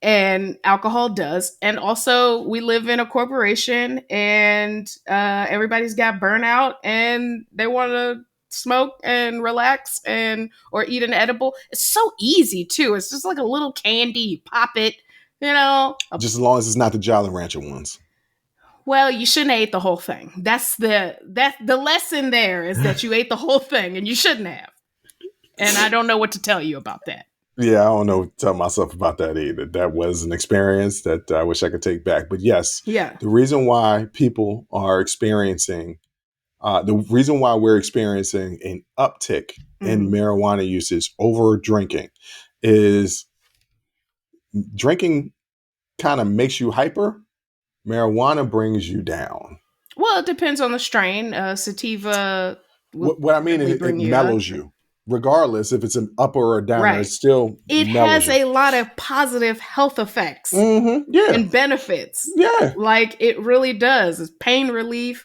and alcohol does. And also, we live in a corporation, and everybody's got burnout, and they want to smoke and relax and or eat an edible. It's so easy too. It's just like a little candy. You pop it, Just as long as it's not the Jolly Rancher ones. Well, you shouldn't have ate the whole thing. That's the lesson there is that you ate the whole thing, and you shouldn't have. And I don't know what to tell you about that. Yeah, I don't know what to tell myself about that either. That was an experience that I wish I could take back. But yes, Yeah. the reason why people are experiencing, the reason why we're experiencing an uptick in marijuana usage over drinking is drinking kind of makes you hyper. Marijuana brings you down. Well, it depends on the strain. Sativa. What I mean is it mellows you. Regardless if it's an upper or a downer, it still has a lot of positive health effects and benefits. Yeah. Like it really does. It's pain relief.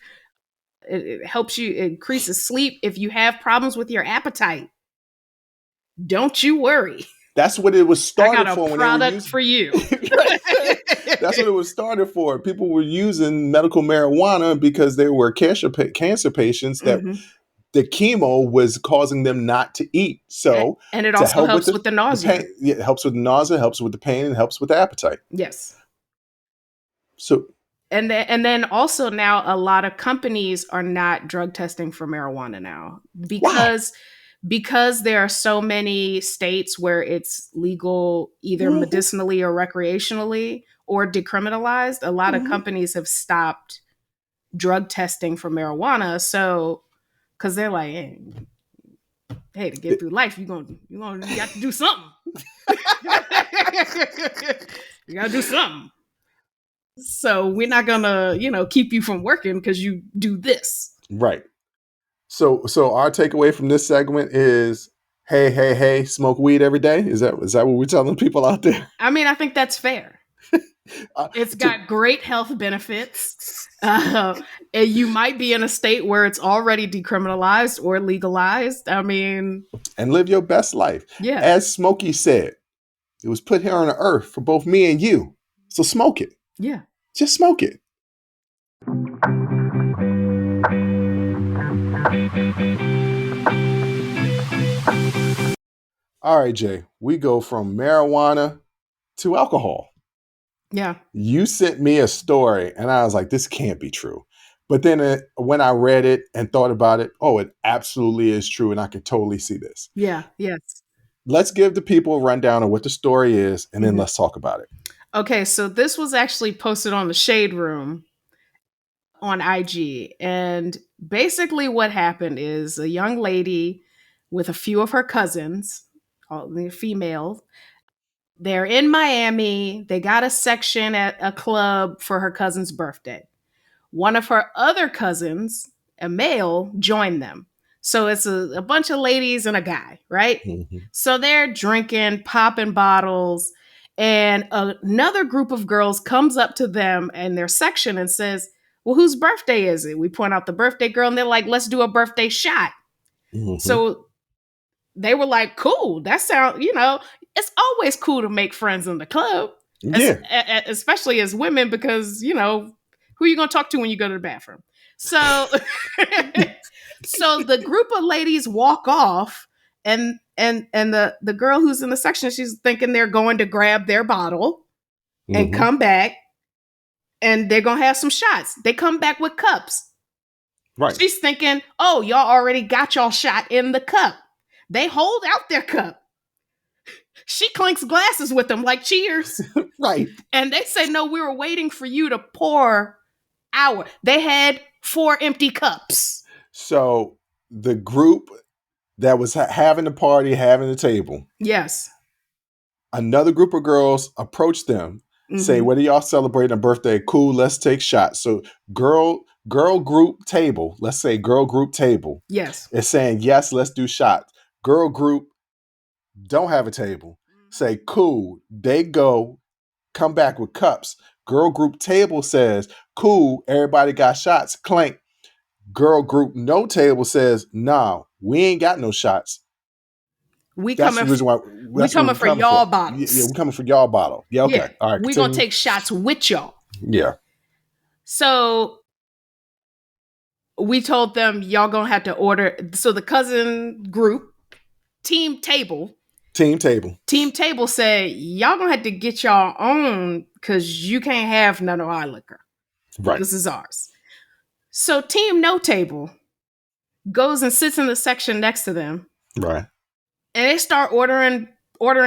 It helps you, it increases sleep. If you have problems with your appetite, don't you worry. That's what it was started I got for. A product for you. That's what it was started for. People were using medical marijuana because they were cancer patients that the chemo was causing them not to eat. So, and it also helps with the nausea. It helps with the nausea, helps with the pain, and helps with the appetite. Yes. So, and then also now a lot of companies are not drug testing for marijuana now because there are so many states where it's legal either medicinally or recreationally or decriminalized. A lot of companies have stopped drug testing for marijuana. So, because they're like, hey, to get through life, you got to do something. You got to do something. So we're not gonna, keep you from working because you do this. Right. So our takeaway from this segment is, hey, smoke weed every day. Is that what we're telling people out there? I mean, I think that's fair. It's got great health benefits. And you might be in a state where it's already decriminalized or legalized. I mean, and live your best life. Yeah. As Smokey said, it was put here on the earth for both me and you. So smoke it. Yeah. Just smoke it. All right, Jay, we go from marijuana to alcohol. Yeah. You sent me a story and I was like, this can't be true. But then when I read it and thought about it, it absolutely is true. And I can totally see this. Yeah. Yes. Let's give the people a rundown of what the story is, and then let's talk about it. Okay, so this was actually posted on the Shade Room on IG. And basically what happened is a young lady with a few of her cousins, all the female, they're in Miami. They got a section at a club for her cousin's birthday. One of her other cousins, a male, joined them. So it's a bunch of ladies and a guy, right? So they're drinking, popping bottles, and another group of girls comes up to them in their section and says, well, whose birthday is it? We point out the birthday girl, and they're like, let's do a birthday shot. So they were like, cool. That sounds, it's always cool to make friends in the club. Yeah. Especially as women, because, who are you going to talk to when you go to the bathroom? So, so the group of ladies walk off, and the girl who's in the section, she's thinking they're going to grab their bottle and come back, and they're going to have some shots. They come back with cups. Right. She's thinking, oh, y'all already got y'all shot in the cup. They hold out their cup. She clinks glasses with them like cheers. Right. And they say, no, we were waiting for you to pour our. They had 4 empty cups. So the group that was having the party, having the table. Yes. Another group of girls approached them, say, what are y'all celebrating a birthday? Cool, let's take shots. So girl group table, let's say girl group table. Yes. Is saying, yes, let's do shots. Girl group don't have a table. Say, cool. They go, come back with cups. Girl group table says, cool, everybody got shots. Clank. Girl group no table says, nah, we ain't got no shots. That's the reason why. We coming for y'all bottles. Yeah, we coming for y'all bottle. Yeah, okay. Yeah. All right. We gonna take shots with y'all. Yeah. So we told them y'all gonna have to order. So the cousin group, Team Table said y'all gonna have to get y'all own because you can't have none of our liquor. Right. This is ours. So Team No Table goes and sits in the section next to them. Right. And they start ordering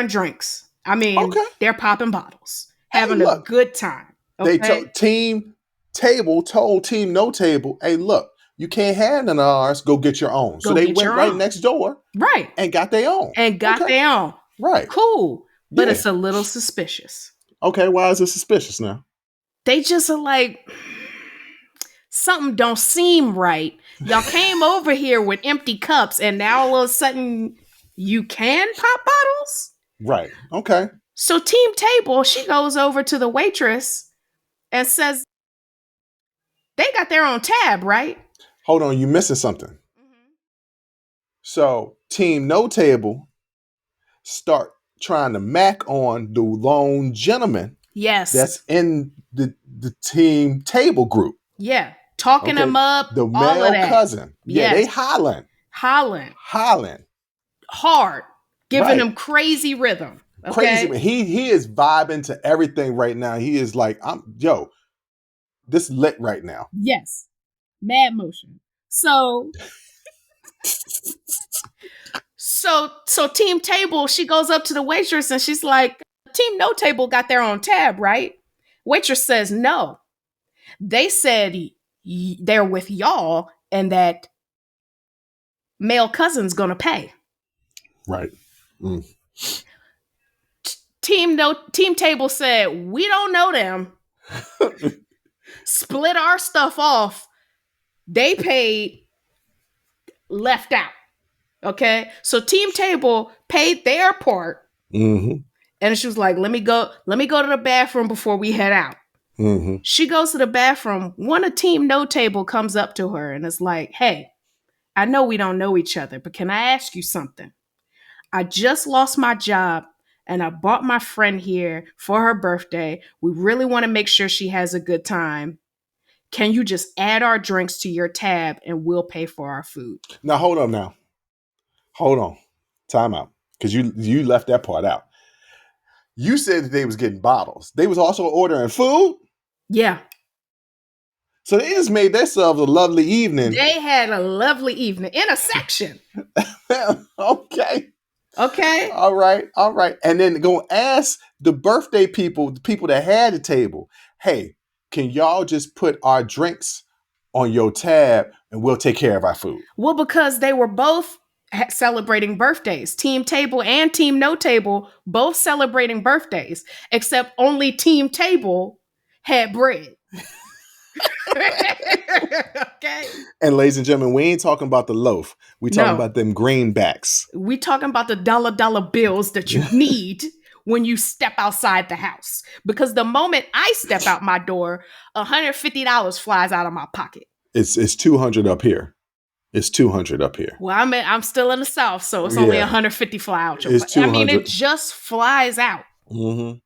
drinks. I mean, they're popping bottles, having a good time. Okay? They told Team Table told Team No Table, hey, look, you can't have none of ours. Go get your own. So they went right next door. Right. And got their own. Right. Cool. But it's a little suspicious. Okay. Why is it suspicious now? They just are like, something don't seem right. Y'all came over here with empty cups and now all of a sudden you can pop bottles? Right. Okay. So Team Table, she goes over to the waitress and says, they got their own tab, right? Hold on, you missing something. Mm-hmm. So Team No Table start trying to mac on the lone gentleman. Yes. That's in the Team Table group. Yeah. Talking them up. The male cousin. Yeah, they hollering. Hard. Giving them crazy rhythm. Okay? Crazy. He is vibing to everything right now. He is like, this lit right now. Yes. Mad motion. So Team Table, she goes up to the waitress and she's like, Team No Table got their own tab, right? Waitress says no. They said they're with y'all and that male cousin's gonna pay. Right. Mm. Team Table said, we don't know them. Split our stuff off. They paid, left out. Okay? So Team Table paid their part. Mm-hmm. And she was like, let me go to the bathroom before we head out. Mm-hmm. She goes to the bathroom. One of Team No Table comes up to her and is like, hey, I know we don't know each other, but can I ask you something? I just lost my job and I brought my friend here for her birthday. We really want to make sure she has a good time. Can you just add our drinks to your tab and we'll pay for our food? Now, hold on. Time out. Because you left that part out. You said that they was getting bottles. They was also ordering food? Yeah. So they just made themselves a lovely evening. They had a lovely evening in a section. Okay. All right. And then go ask the birthday people, the people that had the table, hey, can y'all just put our drinks on your tab and we'll take care of our food? Well, because they were both celebrating birthdays. Team Table and Team No Table both celebrating birthdays, except only Team Table had bread. Okay. And ladies and gentlemen, we ain't talking about the loaf. We talking about them greenbacks. We talking about the dollar bills that you need when you step outside the house. Because the moment I step out my door, $150 flies out of my pocket. It's $200 up here. It's $200 up here. Well, I'm still in the South, so it's only $150 fly out. It's $200. I mean, it just flies out. Mm-hmm.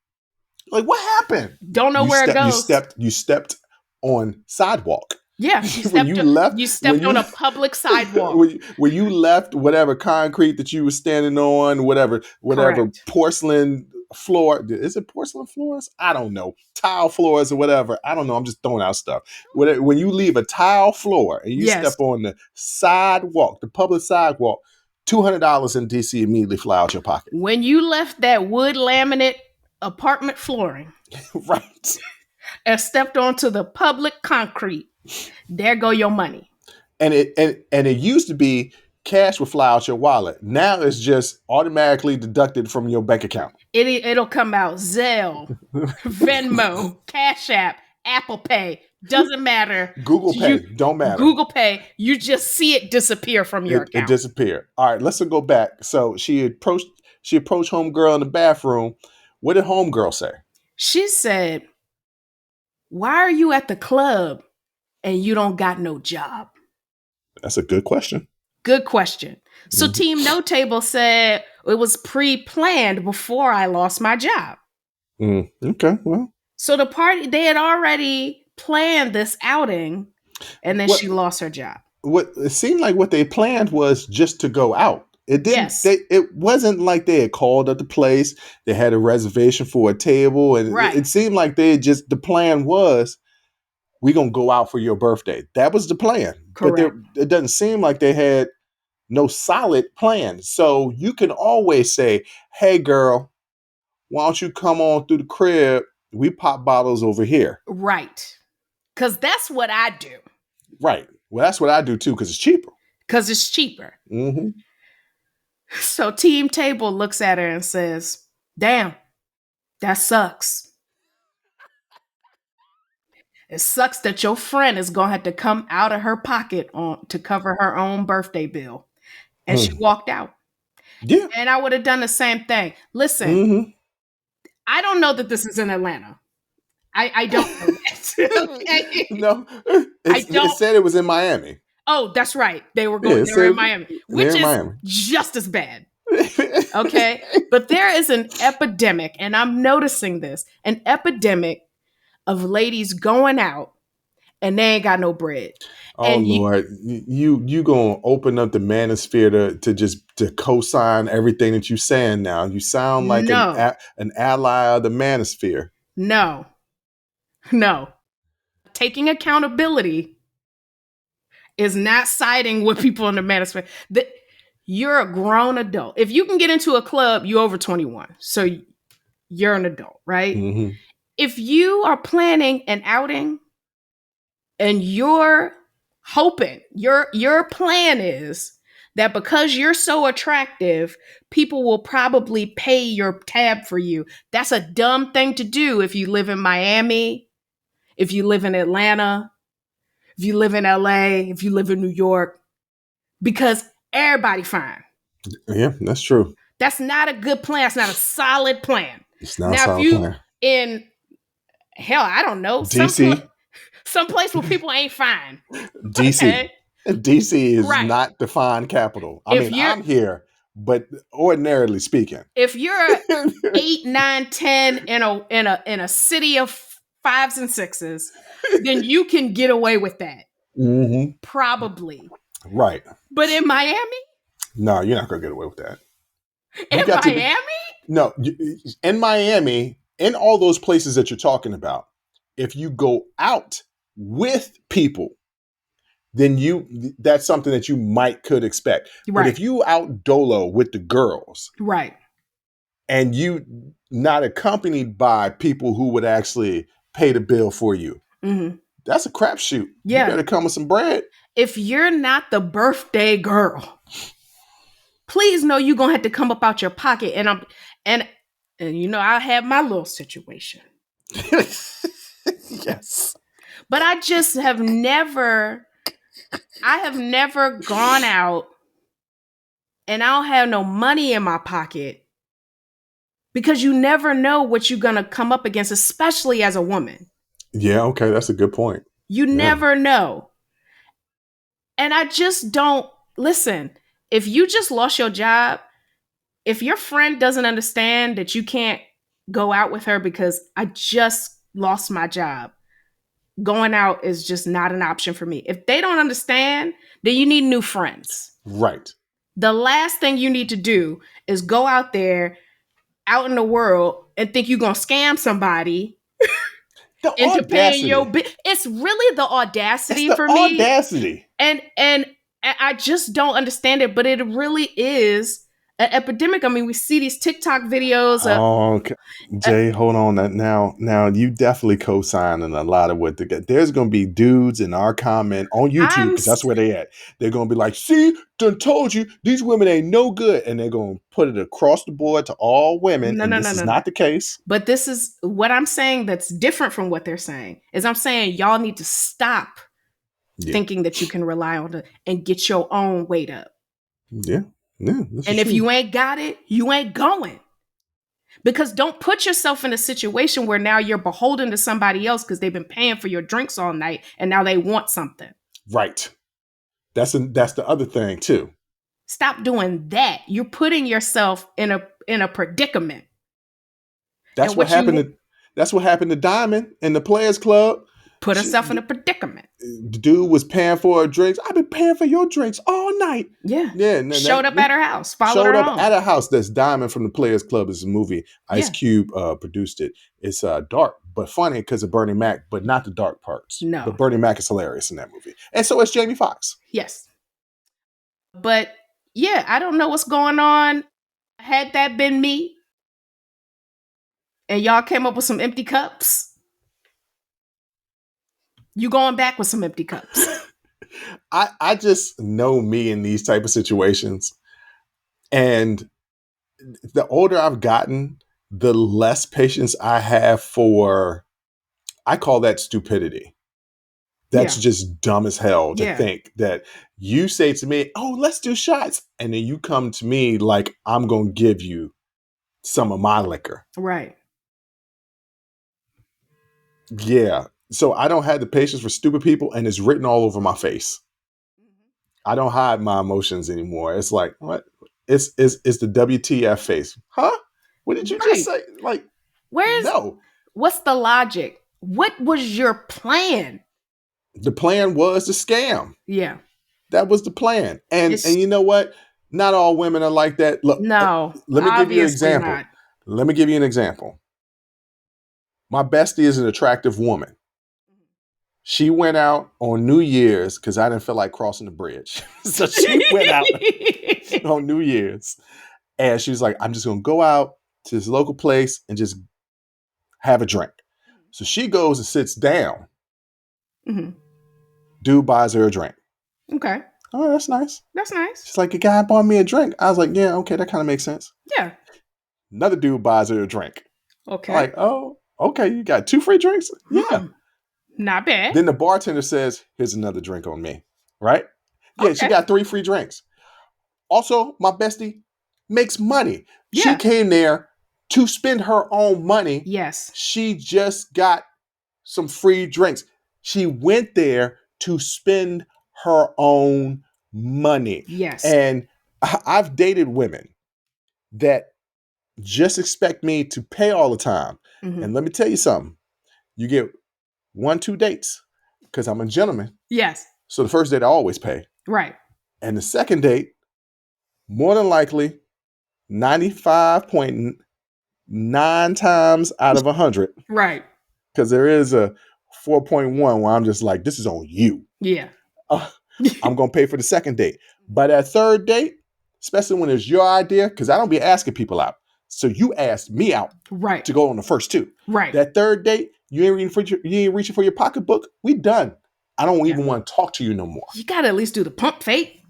Like, what happened? Don't know where it goes. You stepped on sidewalk. Yeah, you stepped on a public sidewalk. when you left whatever concrete that you were standing on, whatever Correct. porcelain floor. Is it porcelain floors? I don't know. Tile floors or whatever. I don't know. I'm just throwing out stuff. When you leave a tile floor and you step on the sidewalk, the public sidewalk, $200 in DC immediately fly out your pocket. When you left that wood laminate apartment flooring. Right. And stepped onto the public concrete, there go your money. And it used to be cash would fly out your wallet. Now it's just automatically deducted from your bank account. It'll come out Zelle, Venmo, Cash App, Apple Pay. Doesn't matter. Google Pay. Don't matter. Google Pay. You just see it disappear from your account. It disappeared. All right, let's go back. So she approached homegirl in the bathroom. What did homegirl say? She said, why are you at the club and you don't got no job? That's a good question. Good question. So Team No Table said it was pre-planned before I lost my job. Okay, well. So the party, they had already planned this outing, and then she lost her job. What it seemed like what they planned was just to go out. It didn't. Yes. It wasn't like they had called at the place. They had a reservation for a table, and Right. it seemed like they had just. The plan was, we're gonna go out for your birthday. That was the plan. Correct. But it doesn't seem like they had no solid plan. So you can always say, "Hey, girl, why don't you come on through the crib? We pop bottles over here." Right. Because that's what I do. Right. Well, that's what I do too, because it's cheaper. Because it's cheaper. Mm-hmm. So Team Table looks at her and says, damn, that sucks. It sucks that your friend is going to have to come out of her pocket to cover her own birthday bill. And she walked out. Yeah. And I would have done the same thing. Listen, I don't know that this is in Atlanta. I don't know that. Okay? No, it said it was in Miami. Oh, that's right. They were going. They were in Miami, which is Miami. just as bad. Okay, but there is an epidemic, and I'm noticing this: an epidemic of ladies going out and they ain't got no bread. Oh and Lord, you gonna open up the manosphere to co-sign everything that you saying now? You sound like an ally of the manosphere. No. Taking accountability is not siding with people in the manosphere. You're a grown adult. If you can get into a club, you're over 21. So you're an adult, right? Mm-hmm. If you are planning an outing and you're hoping, your plan is that because you're so attractive, people will probably pay your tab for you. That's a dumb thing to do if you live in Miami, if you live in Atlanta, if you live in LA, if you live in New York, because everybody fine. Yeah, that's true. That's not a good plan. That's not a solid plan. It's not a solid plan. In hell, I don't know, DC, some place where people ain't fine. DC, okay? DC is not the fine capital. I'm here, but ordinarily speaking, if you're 8, 9, 10 in a city of 5s and 6s, then you can get away with that. Mm-hmm. Probably. Right. But in Miami? No, you're not going to get away with that. In Miami? No, in Miami, in all those places that you're talking about, if you go out with people, then that's something that you could expect. Right. But if you out dolo with the girls, right, and you not accompanied by people who would actually pay the bill for you, that's a crapshoot. Yeah. You better come with some bread. If you're not the birthday girl, please know you're gonna have to come up out your pocket. And I have my little situation. Yes. But I just have never gone out and I don't have no money in my pocket, because you never know what you're gonna come up against, especially as a woman. Yeah, okay, that's a good point. You never know. And I just don't listen. If you just lost your job, if your friend doesn't understand that you can't go out with her because I just lost my job, going out is just not an option for me. If they don't understand, then you need new friends. Right. The last thing you need to do is go out there, out in the world, and think you're going to scam somebody into paying your bill. It's really the audacity for me. Audacity. And I just don't understand it, but it really is an epidemic. I mean, we see these TikTok videos. Okay. Jay, hold on. Now you definitely co-signing a lot of what there's going to be dudes in our comment on YouTube, because that's where they at. They're going to be like, see, done told you these women ain't no good. And they're going to put it across the board to all women. This is not the case. But this is what I'm saying that's different from what they're saying. Is I'm saying y'all need to stop thinking that you can rely on it and get your own weight up. Yeah. Yeah, and if you ain't got it, you ain't going. Because don't put yourself in a situation where now you're beholden to somebody else because they've been paying for your drinks all night and now they want something. Right. That's the other thing too. Stop doing that. You're putting yourself in a predicament. That's what happened. That's what happened to Diamond in the Players Club. Put herself in a predicament. The dude was paying for her drinks. I've been paying for your drinks all night. Yeah. Yeah. Showed up at her house. Followed her home. At her house. That's Diamond from the Players Club. Is a movie. Ice Cube produced it. It's dark but funny because of Bernie Mac, but not the dark parts. No. But Bernie Mac is hilarious in that movie. And so is Jamie Foxx. Yes. But yeah, I don't know what's going on. Had that been me and y'all came up with some empty cups, you going back with some empty cups. I just know me in these type of situations. And the older I've gotten, the less patience I have for, I call that stupidity. That's just dumb as hell to think that you say to me, oh, let's do shots. And then you come to me like I'm going to give you some of my liquor. Right. Yeah. So I don't have the patience for stupid people, and it's written all over my face. I don't hide my emotions anymore. It's like, what? It's the WTF face. Huh? What did you just say? Like, what's the logic? What was your plan? The plan was to scam. Yeah. That was the plan. And you know what? Not all women are like that. Look, no. Let me give you an example. Not. Let me give you an example. My bestie is an attractive woman. She went out on New Year's because I didn't feel like crossing the bridge. So she went out on New Year's. And she was like, I'm just going to go out to this local place and just have a drink. So she goes and sits down. Mm-hmm. Dude buys her a drink. Okay. Oh, that's nice. That's nice. She's like, a guy bought me a drink. I was like, yeah, okay, that kind of makes sense. Yeah. Another dude buys her a drink. Okay. I'm like, oh, okay, you got 2 free drinks? Yeah. Not bad. Then the bartender says, here's another drink on me. Right? Yeah, okay. She got 3 free drinks. Also, my bestie makes money. Yeah. She came there to spend her own money. Yes. She just got some free drinks. She went there to spend her own money. Yes. And I've dated women that just expect me to pay all the time. Mm-hmm. And let me tell you something. You get 1-2 dates because I'm a gentleman. Yes. So the first date I always pay. Right. And the second date, more than likely, 95.9 times out of 100. Right. Because there is a 4.1 where I'm just like, this is on you. Yeah. I'm going to pay for the second date. But that third date, especially when it's your idea, because I don't be asking people out. So you asked me out to go on the first 2. Right. That third date, you ain't reaching for your pocketbook. We done. I don't even want to talk to you no more. You got to at least do the pump fake.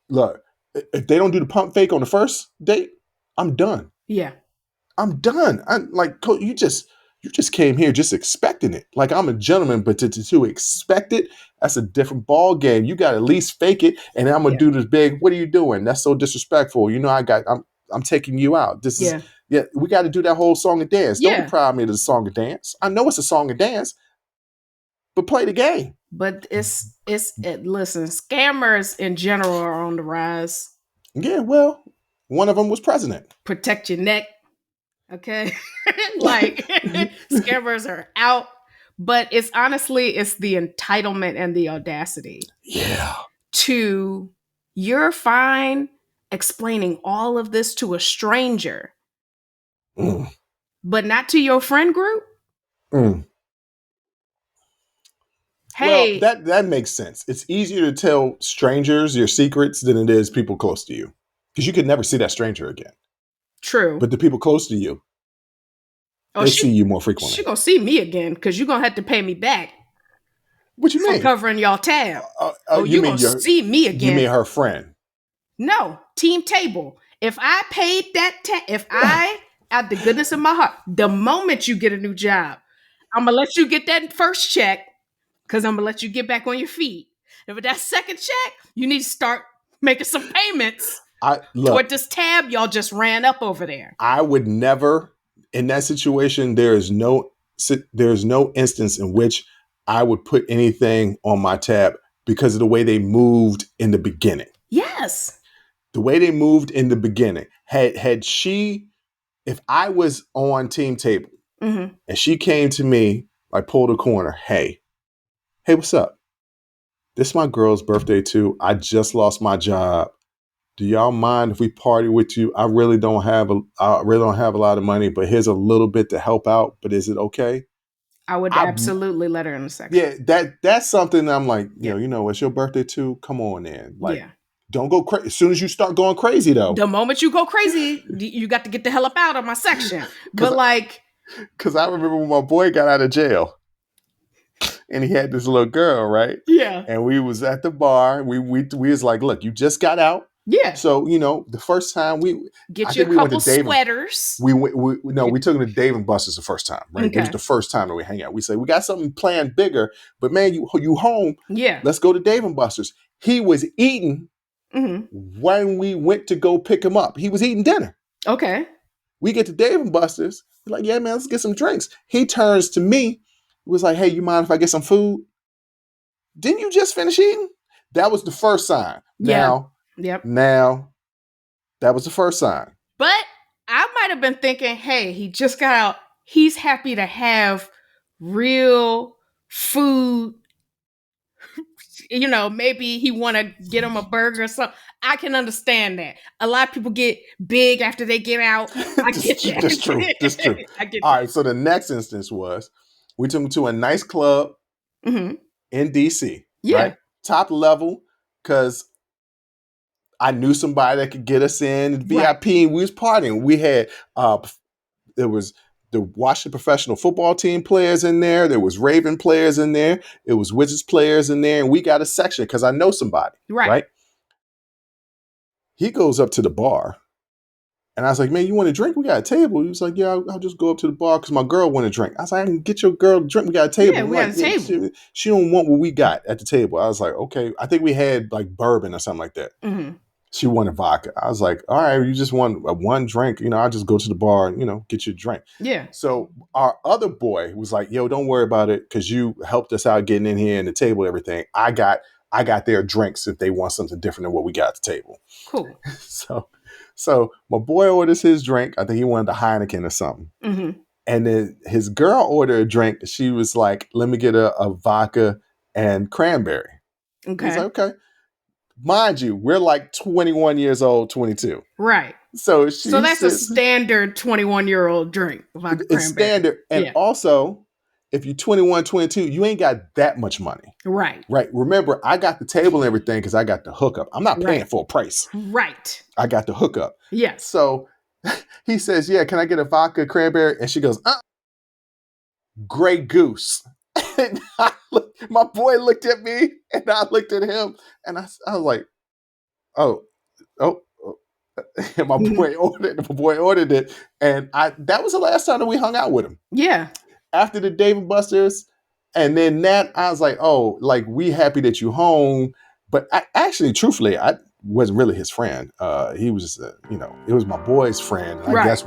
Look, if they don't do the pump fake on the first date, I'm done. Yeah. I'm done. I'm like, you just came here just expecting it. Like, I'm a gentleman, but to expect it, that's a different ball game. You got to at least fake it. And I'm going to do this big, what are you doing? That's so disrespectful. You know, I'm taking you out. This is, we got to do that whole song and dance. Don't deprive me of the song and dance. I know it's a song and dance, but play the game. But listen, scammers in general are on the rise. Yeah, well, one of them was president. Protect your neck. Okay. Like scammers are out, but it's the entitlement and the audacity. Yeah. You're fine explaining all of this to a stranger, but not to your friend group. Hey, well, that makes sense. It's easier to tell strangers your secrets than it is people close to you, because you could never see that stranger again. True. But the people close to you, they see you more frequently. She gonna see me again because you're gonna have to pay me back. What you mean? For covering y'all tab. You gonna see me again. You mean her friend? No, team table. If I paid that out the goodness of my heart, the moment you get a new job, I'm gonna let you get that first check because I'm gonna let you get back on your feet. And with that second check, you need to start making some payments toward this tab y'all just ran up over there. I would never, in that situation, there's no instance in which I would put anything on my tab because of the way they moved in the beginning. Yes. the way they moved in the beginning, had she, if I was on team table Mm-hmm. and she came to me, like pulled a corner, hey, what's up? This is my girl's birthday too. I just lost my job. Do y'all mind if we party with you? I really don't have a lot of money, but here's a little bit to help out. But is it okay? I would absolutely let her in the section. Yeah, that's something I'm like, it's your birthday too. Come on in. Like, don't go crazy. As soon as you start going crazy, though. The moment you go crazy, you got to get the hell up out of my section. But because I remember when my boy got out of jail. And he had this little girl, right? Yeah. And we was at the bar. We was like, look, you just got out. Yeah. So, the first time we get you a couple sweaters. We took him to Dave & Buster's the first time, right? Okay. It was the first time that we hang out. We say, we got something planned bigger, but man, you home. Yeah. Let's go to Dave & Buster's. He was eating when we went to go pick him up. He was eating dinner. Okay. We get to Dave & Buster's. We're like, yeah, man, let's get some drinks. He turns to me. Was like, hey, you mind if I get some food? Didn't you just finish eating? That was the first sign. Yeah. Now, that was the first sign. But I might have been thinking, hey, he just got out. He's happy to have real food. Maybe he want to get him a burger or something. I can understand that. A lot of people get big after they get out. I get that. That's true. That's true. I get All right, so the next instance was, we took him to a nice club in DC. Yeah. Right? Top level, because I knew somebody that could get us in. VIP, and we was partying. We had, there was the Washington professional football team players in there. There was Raven players in there. It was Wizards players in there. And we got a section because I know somebody. Right? He goes up to the bar. And I was like, man, you want a drink? We got a table. He was like, yeah, I'll just go up to the bar because my girl want a drink. I was like, I can get your girl a drink. We got a table. Yeah, we got a table. She don't want what we got at the table. I was like, okay. I think we had like bourbon or something like that. Mm-hmm. She wanted vodka. I was like, all right, you just want one drink. I'll just go to the bar and, get you a drink. Yeah. So our other boy was like, yo, don't worry about it because you helped us out getting in here and the table, everything. I got their drinks if they want something different than what we got at the table. Cool. So my boy orders his drink. I think he wanted a Heineken or something. Mm-hmm. And then his girl ordered a drink. She was like, let me get a vodka and cranberry. Okay. He's like, okay. Mind you, we're like 21 years old, 22. Right. So that's a standard 21-year-old drink. Vodka it's standard. And also, if you're 21, 22, you ain't got that much money. Right. Right. Remember, I got the table and everything because I got the hookup. I'm not paying for a price. Right. I got the hookup. Yes. So he says, yeah, can I get a vodka cranberry? And she goes, Grey Goose. And my boy looked at me and I looked at him and I was like, oh. And my boy ordered it. And that was the last time that we hung out with him. Yeah. After the Dave & Buster's. And then that, I was like, oh, like, we happy that you home. But truthfully, I wasn't really his friend. He was, it was my boy's friend. And I guess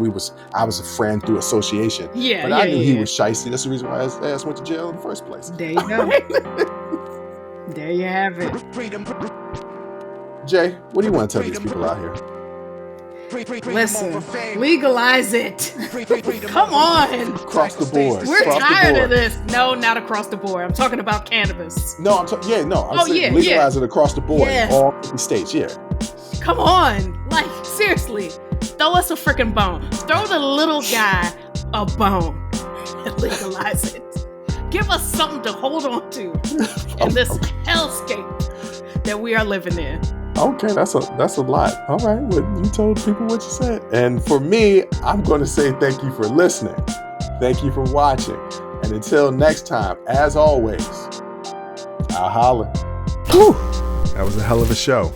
I was a friend through association. Yeah. But I knew he was shicey. That's the reason why his ass went to jail in the first place. There you go. There you have it. Jay, what do you want to tell these people out here? Listen, legalize it. Come on. Across the board. We're tired of this. No, not across the board. I'm talking about cannabis. No, I'm saying legalize it across the board in all 50 states. Yeah. Come on. Like, seriously. Throw us a freaking bone. Throw the little guy a bone and legalize it. Give us something to hold on to in this hellscape that we are living in. Okay, that's a lot. All right, well, you told people what you said. And for me, I'm going to say thank you for listening. Thank you for watching. And until next time, as always, I'll holler. Whew, that was a hell of a show.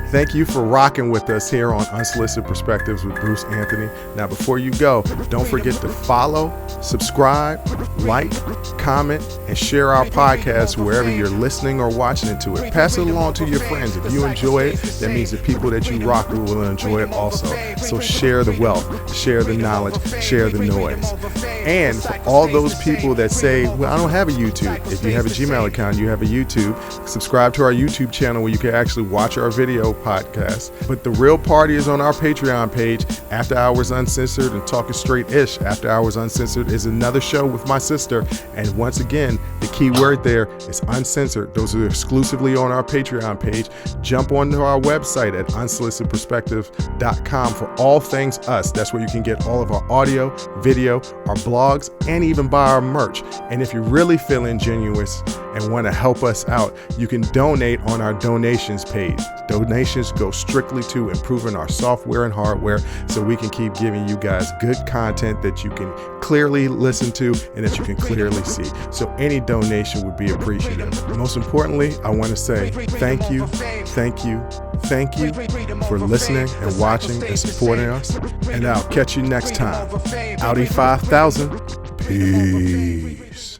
Thank you for rocking with us here on Unsolicited Perspectives with Bruce Anthony. Now, before you go, don't forget to follow, subscribe, like, comment, and share our podcast wherever you're listening or watching it to it. Pass it along to your friends. If you enjoy it, that means the people that you rock with will enjoy it also. So share the wealth, share the knowledge, share the noise. And for all those people that say, well, I don't have a YouTube. If you have a Gmail account, you have a YouTube. Subscribe to our YouTube channel where you can actually watch our video podcast. But the real party is on our Patreon page, After Hours Uncensored and Talking Straight-ish. After Hours Uncensored is another show with my sister. And once again, the key word there is uncensored. Those are exclusively on our Patreon page. Jump onto our website at unsolicitedperspectives.com for all things us. That's where you can get all of our audio, video, our blogs, and even buy our merch. And if you're really feeling genuine and want to help us out, you can donate on our donations page. Donations go strictly to improving our software and hardware so we can keep giving you guys good content that you can clearly listen to and that you can clearly see. So any donation would be appreciated. Most importantly, I want to say thank you for listening and watching and supporting us. And I'll catch you next time. Audi 5000. Peace.